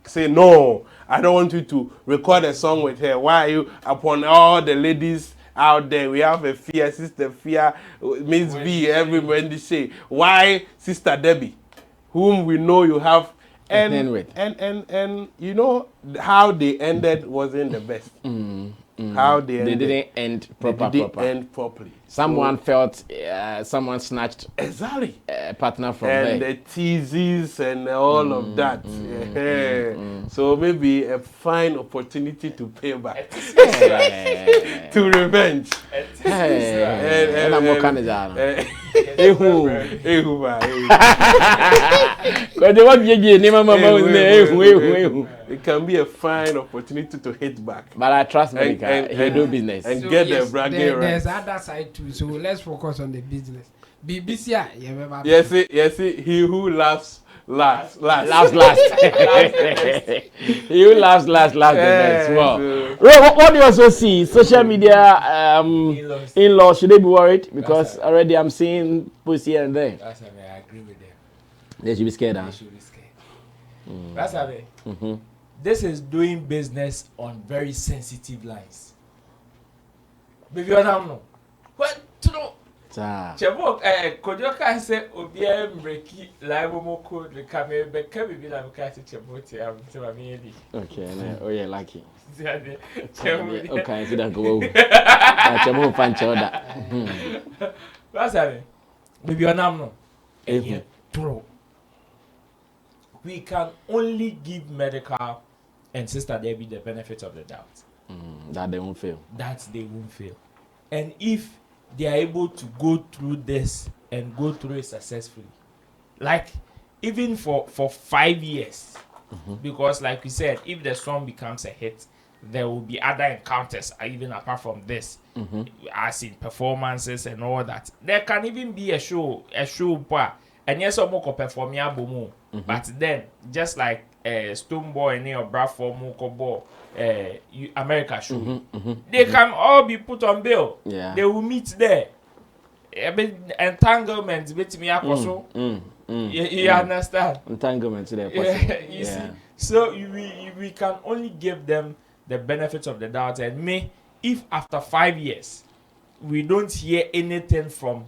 say no. I don't want you to record a song with her. Why are you upon all the ladies out there? We have a fear, Sister Fear, Miss V, everyone they say. Why Sister Debbie, whom we know you have, and you know how they ended wasn't the best. How they didn't end properly. Someone felt someone snatched exactly a partner from and there. the teases and all of that. So maybe a fine opportunity to pay back, to revenge. It can be a fine opportunity to hit back. But I trust Medikal. He do business and so get the bragging right. There's other side too, so let's focus on the business. BBC, yes, he who laughs last. He who laughs last the best. Well, what do you also see? Social media in-laws, should they be worried? Because already I'm seeing pussy here and there. That's I agree with them. They should be scared. They should be scared. That's this is doing business on very sensitive lines. Baby, I don't know. What to know? Chebo, Kojo can say Obia breaki live code the camera, but can be like catch Chebo to me. Okay, oh yeah, lucky. Okay, so that go. Chebo punch order. That's baby, I don't know. True. We can only give Medikal and Sister Debbie the benefit of the doubt. That they won't fail. And if they are able to go through this and go through it successfully, like even for 5 years, because like we said, if the song becomes a hit, there will be other encounters even apart from this, as in performances and all that. There can even be a show, and yes, I'm more performing album. But then, just like Stonebwoy and your Bradford Mokobo, America show, they can all be put on bail. Yeah. They will meet there. Entanglement with me, you understand? Entanglement there. You see, so we can only give them the benefit of the doubt. And if after 5 years we don't hear anything from.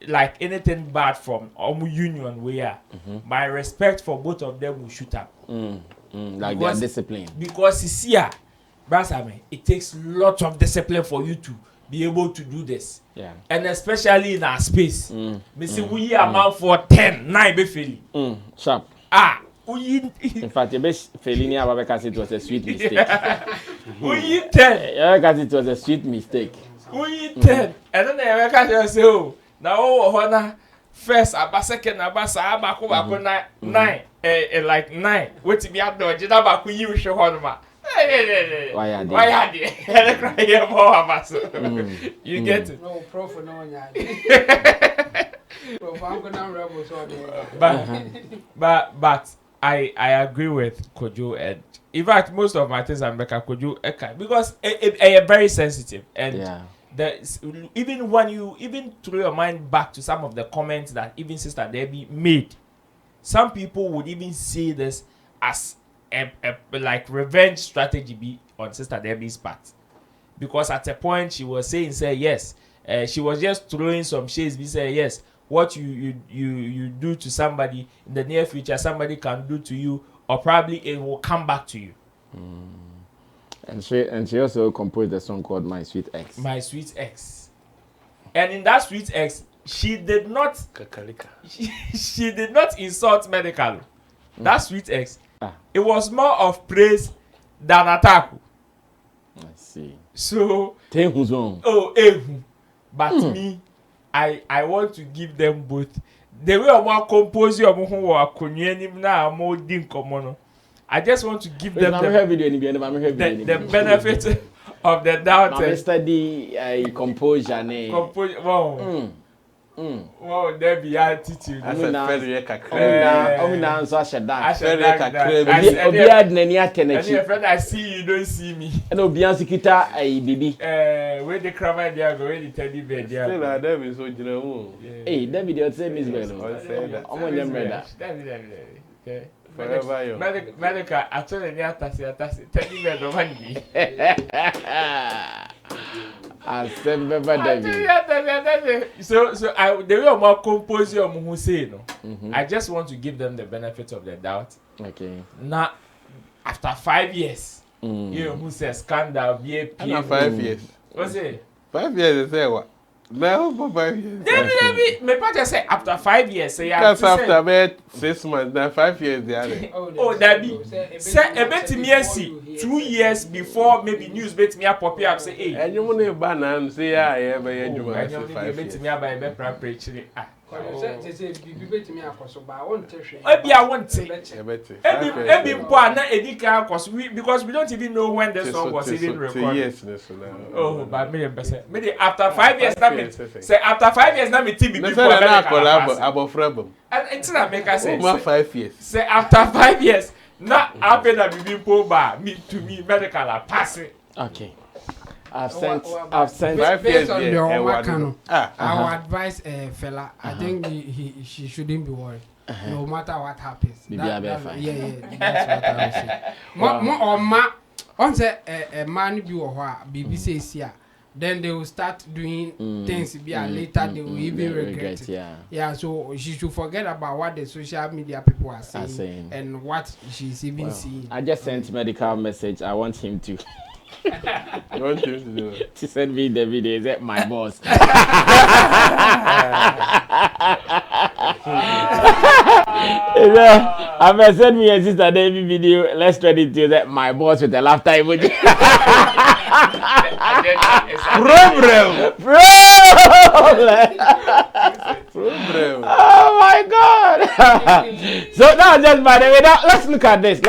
Like anything bad from union we are, my respect for both of them will shoot up. Like their discipline. Because it's here, Brasame, it takes lots of discipline for you to be able to do this. Yeah. And especially in our space. We see we amount for 10, 9 be failing. Sharp. In fact, the best failing here because it was a sweet mistake. We 10. Because it was a sweet mistake. We 10. And then the American say, oh. Now, first, about second, about Sabako, 9, like 9. What's me out there? Did I you show Honma? Why are they? More of us. You get it? No, prof, no, but I agree with Kojo, and in fact, most of my things are Kojo because it's very sensitive and. Even when you throw your mind back to some of the comments that even Sister Debbie made, some people would even see this as a like revenge strategy on Sister Debbie's part, because at a point she was saying yes, she was just throwing some shades. We say yes, what you do to somebody in the near future, somebody can do to you, or probably it will come back to you. And she also composed a song called My Sweet Ex. My Sweet Ex. And in that Sweet Ex, she did not she did not insult Medikal. That sweet ex. It was more of praise than attack. I see. So but me, I want to give them both. The way I want to compose your I just want to give them the benefit of the doubt. Study composure. Wow, there be attitude. As a friend, I see you don't see me. And Obiansi kita baby. Where the crab there go, where the teddy bear there. Still, that is so general. Hey, David, you're saying Miss Bello. I'm on your radar. Okay. Forever you. Medikal, I told you that teddy bear don't want me. I said, remember David. So the way I'm more composing who say no. I just want to give them the benefit of the doubt. Okay. Now, after 5 years, you know who says scandal, after 5 years. What's it? 5 years, they say what? No, for 5 years. Me partner say after 5 years, say that's after about 6 months. Now 5 years, they are. Oh, that be. Say a bit me see 2 years before maybe news bet me up pop up say hey. And you want to ban and say yeah, yeah, but you want to 5 years. Me by be preach ah. Say be bet me akoso ba I want to share. Ebi I want to. Ebi mpo na edika akoso because we don't even know when the song was even recorded. Yes, oh, but me after 5 years na me say after 5 years na me TV before na collab. And it's not make us say 5 years. Say after 5 years na happen na bibi mpo ba me to me Medikal are passing. Okay. I've sent 5 years on your work. Our advice, fella, I think she shouldn't be worried. No matter what happens. That's what I would say. On say a man be or BBC says here, then they will start doing things. Later they will even regret it. Yeah, so she should forget about what the social media people are saying. And what she's even seeing. I just sent Medikal message. I want him to. You want him to do it? To send me the video. Is that my boss? I'm send me a sister David video. Let's try it to that my boss with a laughter emoji. Oh my God. So now just by the way, now let's look at this.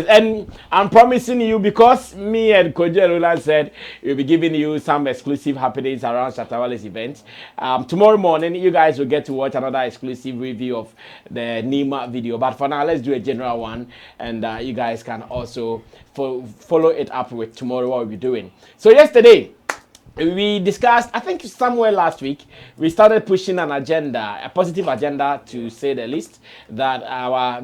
And I'm promising you, because me and Kojo Roland said we'll be giving you some exclusive happenings around Shatta Wale's event. Tomorrow morning you guys will get to watch another exclusive review of the Nima video. But for now, let's do a general one, and you guys can also follow it up with tomorrow what we'll be doing. So yesterday we discussed, I think somewhere last week, we started pushing an agenda, a positive agenda to say the least, that our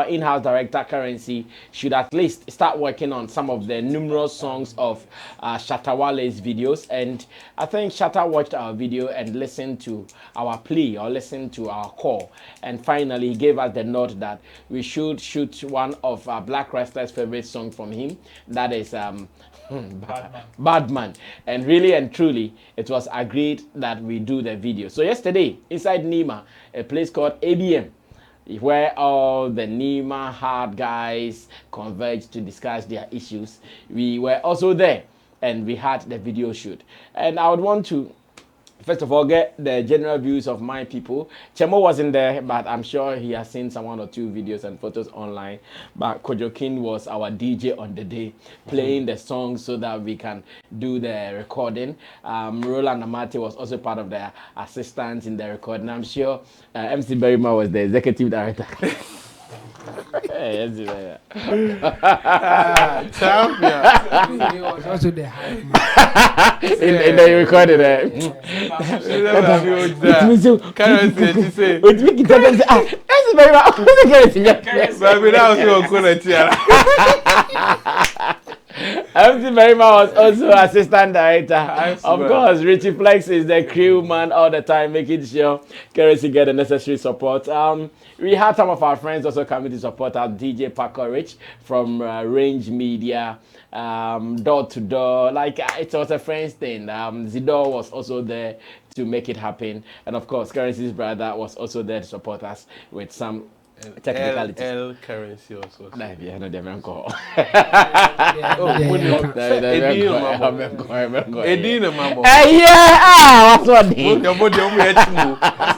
in-house director Currency should at least start working on some of the numerous songs of Shatta Wale's videos. And I think Shatta watched our video and listened to our plea or listened to our call. And finally, he gave us the nod that we should shoot one of Black Wrestler's favorite song from him. That is Badman. And really and truly, it was agreed that we do the video. So yesterday, inside Nima, a place called ABM, where all the Nima hard guys converged to discuss their issues, we were also there, and we had the video shoot. And I would want to first of all get the general views of my people. Chemo wasn't there, but I'm sure he has seen some 1 or 2 videos and photos online. But Kojo King was our DJ on the day, playing the songs so that we can do the recording. Roland Amate was also part of the assistants in the recording. I'm sure MC Berryman was the executive director. Hey, champion. He was also the hype man. In the recorded it. MC Merima was also assistant director. Of course, Richie Flex is the crew man all the time, making sure Currency get the necessary support. We had some of our friends also coming to support us. DJ Paco Rich from Range Media, Door to Door. Like it was a friends thing. Zidor was also there to make it happen, and of course, Currency's brother was also there to support us with some technicalities. L Currency also. Nah, yeah, no, they don't call. What's what?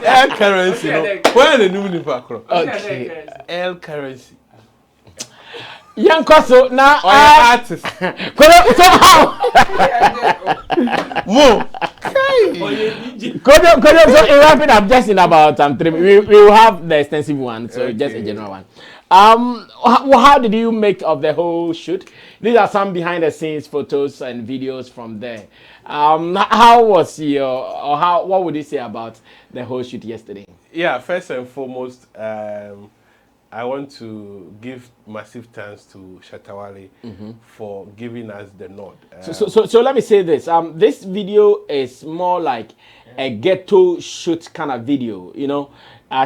L Currency. Where the new nipacro? Okay. L Currency. Young Koso now artist. Move. So wrap it up just in about 3 minutes. We will have the extensive one, so okay. Just a general one. How did you make of the whole shoot? These are some behind the scenes photos and videos from there. How was what would you say about the whole shoot yesterday? Yeah, first and foremost, I want to give massive thanks to Shatta Wale for giving us the nod. So let me say this. This video is more like a ghetto shoot kind of video, you know.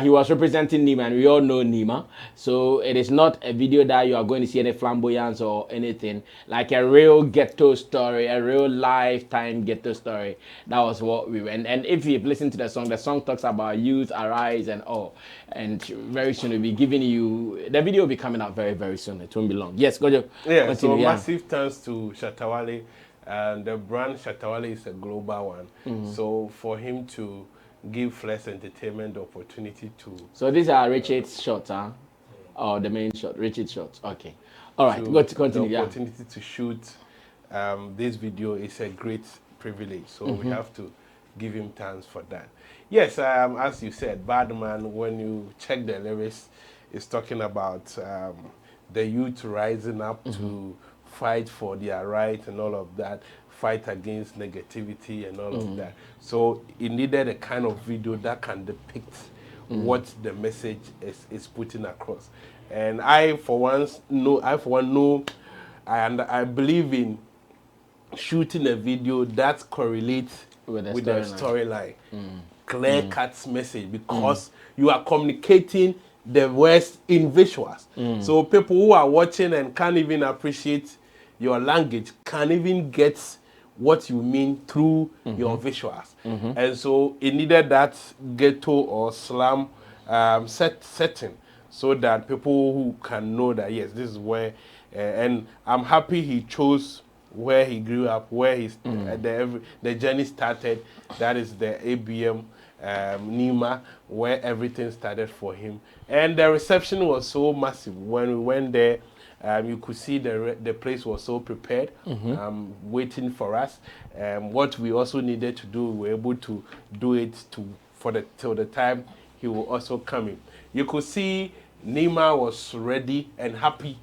He was representing Nima, and we all know Nima. So it is not a video that you are going to see any flamboyance or anything. Like a real ghetto story, a real lifetime ghetto story. That was what we went. And if you've listened to the song talks about youth, arise, and all. And very soon we'll be giving you, the video will be coming out very, very soon. It won't be long. Yes, go ahead. Yeah, so massive thanks to Shatta Wale. And the brand Shatta Wale is a global one. So for him to give Flex Entertainment the opportunity to... So these are Richard's shots, huh? Or the main shot, Richard's shots. Okay. All right, go to continue. The opportunity to shoot this video is a great privilege. So we have to give him thanks for that. Yes, as you said, Badman, when you check the lyrics, is talking about the youth rising up to fight for their rights and all of that, fight against negativity and all of that. So it needed a kind of video that can depict what the message is putting across. And I for one know, I believe in shooting a video that correlates with the storyline. Clear-cut message, because you are communicating the words in visuals. So people who are watching and can't even appreciate your language can even get what you mean through your visuals. And so it needed that ghetto or slum setting, so that people who can know that, yes, this is where, and I'm happy he chose where he grew up, where the journey started. That is the ABM Nima, where everything started for him. And the reception was so massive. When we went there, you could see the place was so prepared, waiting for us. What we also needed to do, we were able to do it till the time he will also come in. You could see Nima was ready and happy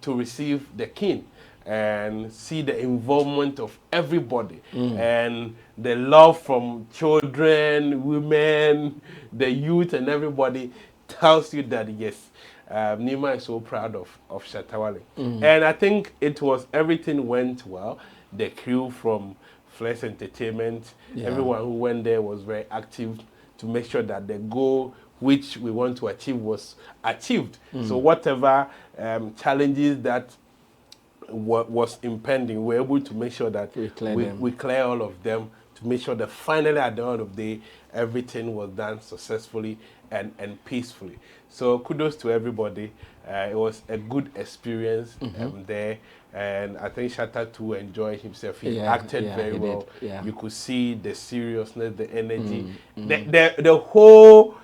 to receive the king, and see the involvement of everybody, and the love from children, women, the youth, and everybody tells you that, yes, Nima is so proud of Shatta Wale. And I think everything went well. The crew from Flex Entertainment, everyone who went there was very active to make sure that the goal which we want to achieve was achieved. So whatever challenges that was impending, we were able to make sure that we clear all of them, to make sure that finally at the end of the day, everything was done successfully and peacefully. So kudos to everybody. It was a good experience there, and I think Shatta too enjoyed himself. He acted very well. You could see the seriousness, the energy, the whole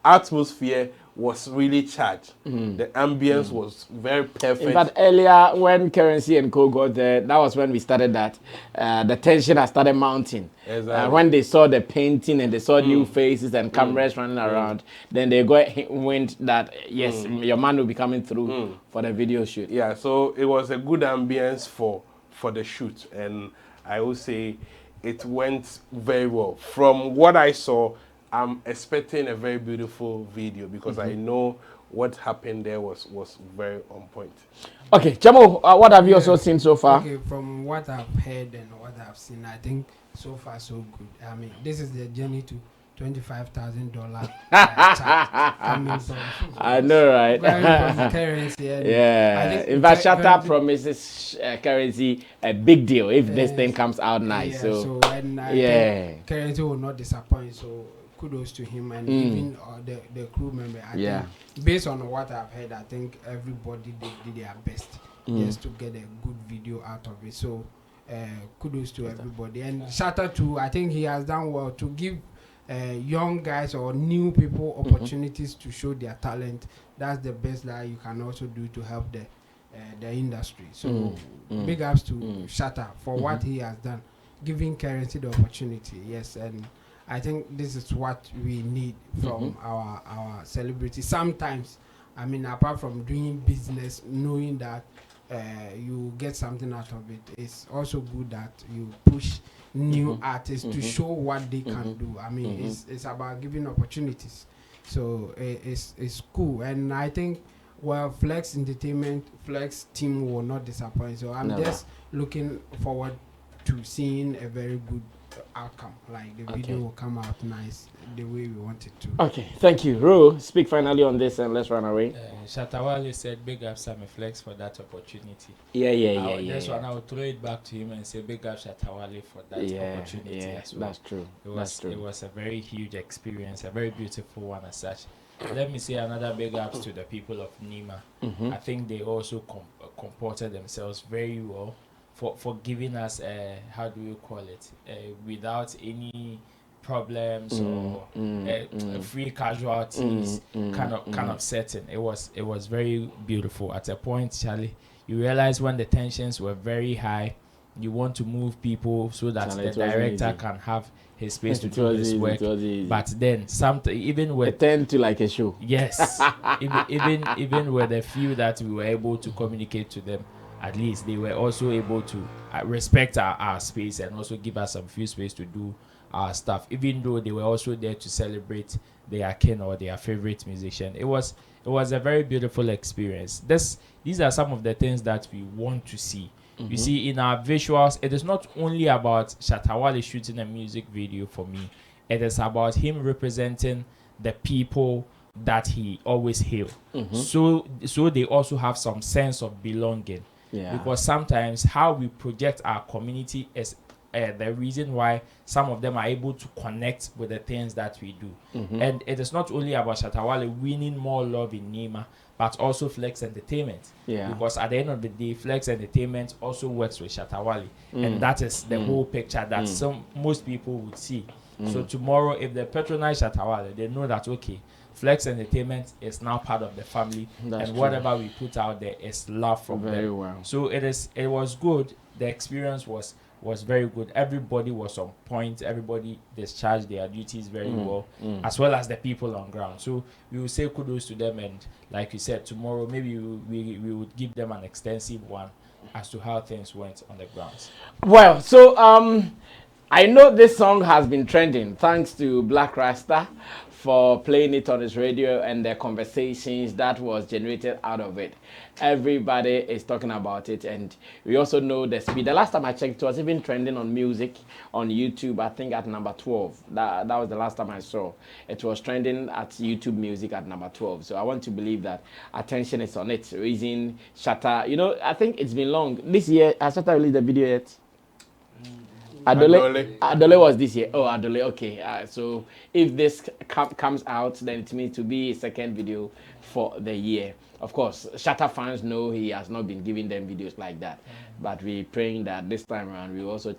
atmosphere was really charged. The ambience was very perfect. In fact, earlier when Currency and Co got there, that was when we started that. The tension had started mounting. Exactly. When they saw the painting and they saw new faces and cameras running around, then they got wind that, yes, your man will be coming through for the video shoot. Yeah, so it was a good ambience for the shoot. And I would say it went very well. From what I saw, I'm expecting a very beautiful video, because I know what happened there was very on point. Okay, Chamo, what have you also seen so far? Okay, from what I've heard and what I've seen, I think so far so good. I mean, this is the journey to $25,000. I know, right? Currency. Yeah. In fact, Shatta promises currency a big deal if this thing comes out nice. Yeah, so and I think currency will not disappoint. So kudos to him and even the crew member. I think based on what I've heard, I think everybody did their best just to get a good video out of it. So kudos to everybody. And Shatta too, I think he has done well to give young guys or new people opportunities to show their talent. That's the best that you can also do to help the industry. So big ups to Shatta for what he has done, giving currency the opportunity. Yes, and I think this is what we need from our celebrities. Sometimes, I mean, apart from doing business, knowing that you get something out of it, it's also good that you push new artists to show what they can do. I mean, it's about giving opportunities. So it's cool, and I think Flex team will not disappoint. So I'm just looking forward to seeing a very good outcome. Like the video will come out nice the way we want it to. Okay, thank you. Ro, speak finally on this and let's run away. Shatta Wale said big up Sammy Flex for that opportunity. Yeah. One I will throw it back to him and say big up Shatta Wale for that opportunity as well. That's true. It was a very huge experience, a very beautiful one as such. Let me say another big ups to the people of Nima. I think they also comported themselves very well for giving us how do you call it, without any problems or free casualties kind of setting. It was very beautiful. At a point, Charlie, you realize when the tensions were very high, you want to move people so that the director can have his space to do his work. But then even with it turned to like a show. Yes. even with the few that we were able to communicate to them, at least they were also able to respect our space and also give us some few space to do our stuff, even though they were also there to celebrate their kin or their favorite musician. It was a very beautiful experience. These are some of the things that we want to see. You see, in our visuals, it is not only about Shatta Wale shooting a music video for me. It is about him representing the people that he always hailed. So they also have some sense of belonging. Because sometimes how we project our community is the reason why some of them are able to connect with the things that we do. And it is not only about Shatta Wale winning more love in Nima, but also Flex Entertainment. Because at the end of the day, Flex Entertainment also works with Shatta Wale. And that is the whole picture that most people would see. So tomorrow, if they patronize Shatta Wale, they know that, okay, Flex Entertainment is now part of the family. And whatever we put out there is love from them. So it was good. The experience was very good. Everybody was on point. Everybody discharged their duties very well, as well as the people on ground. So we will say kudos to them, and like you said, tomorrow maybe we would give them an extensive one as to how things went on the grounds. Well, so I know this song has been trending thanks to Black Rasta for playing it on his radio and the conversations that was generated out of it. Everybody is talking about it, and we also know the speed. The last time I checked, it was even trending on music on YouTube, I think at number 12. That was the last time I saw. It was trending at YouTube Music at number 12. So I want to believe that attention is on it. Reason Shatta, I think it's been long. This year, has Shatta released the video yet? Adole was this year. Oh, Adole, okay. So if this comes out, then it means to be a second video for the year. Of course, Shatta fans know he has not been giving them videos like that. But we're praying that this time around we also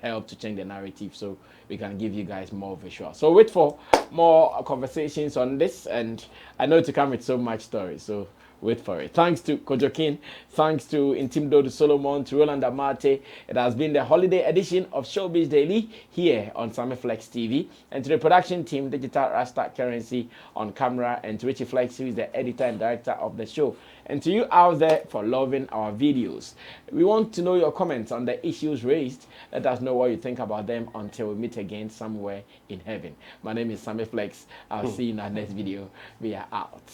help to change the narrative so we can give you guys more visual. So wait for more conversations on this, and I know to come with so much story. So wait for it. Thanks to Kojokin, thanks to Intimdo de Solomon, to Roland Amate. It has been the holiday edition of Showbiz Daily here on Sammy Flex TV, and to the production team, Digital Rasta Currency on camera, and to Richie Flex, who is the editor and director of the show, and to you out there for loving our videos. We want to know your comments on the issues raised. Let us know what you think about them until we meet again somewhere in heaven. My name is Sammy Flex. I'll see you in our next video. We are out.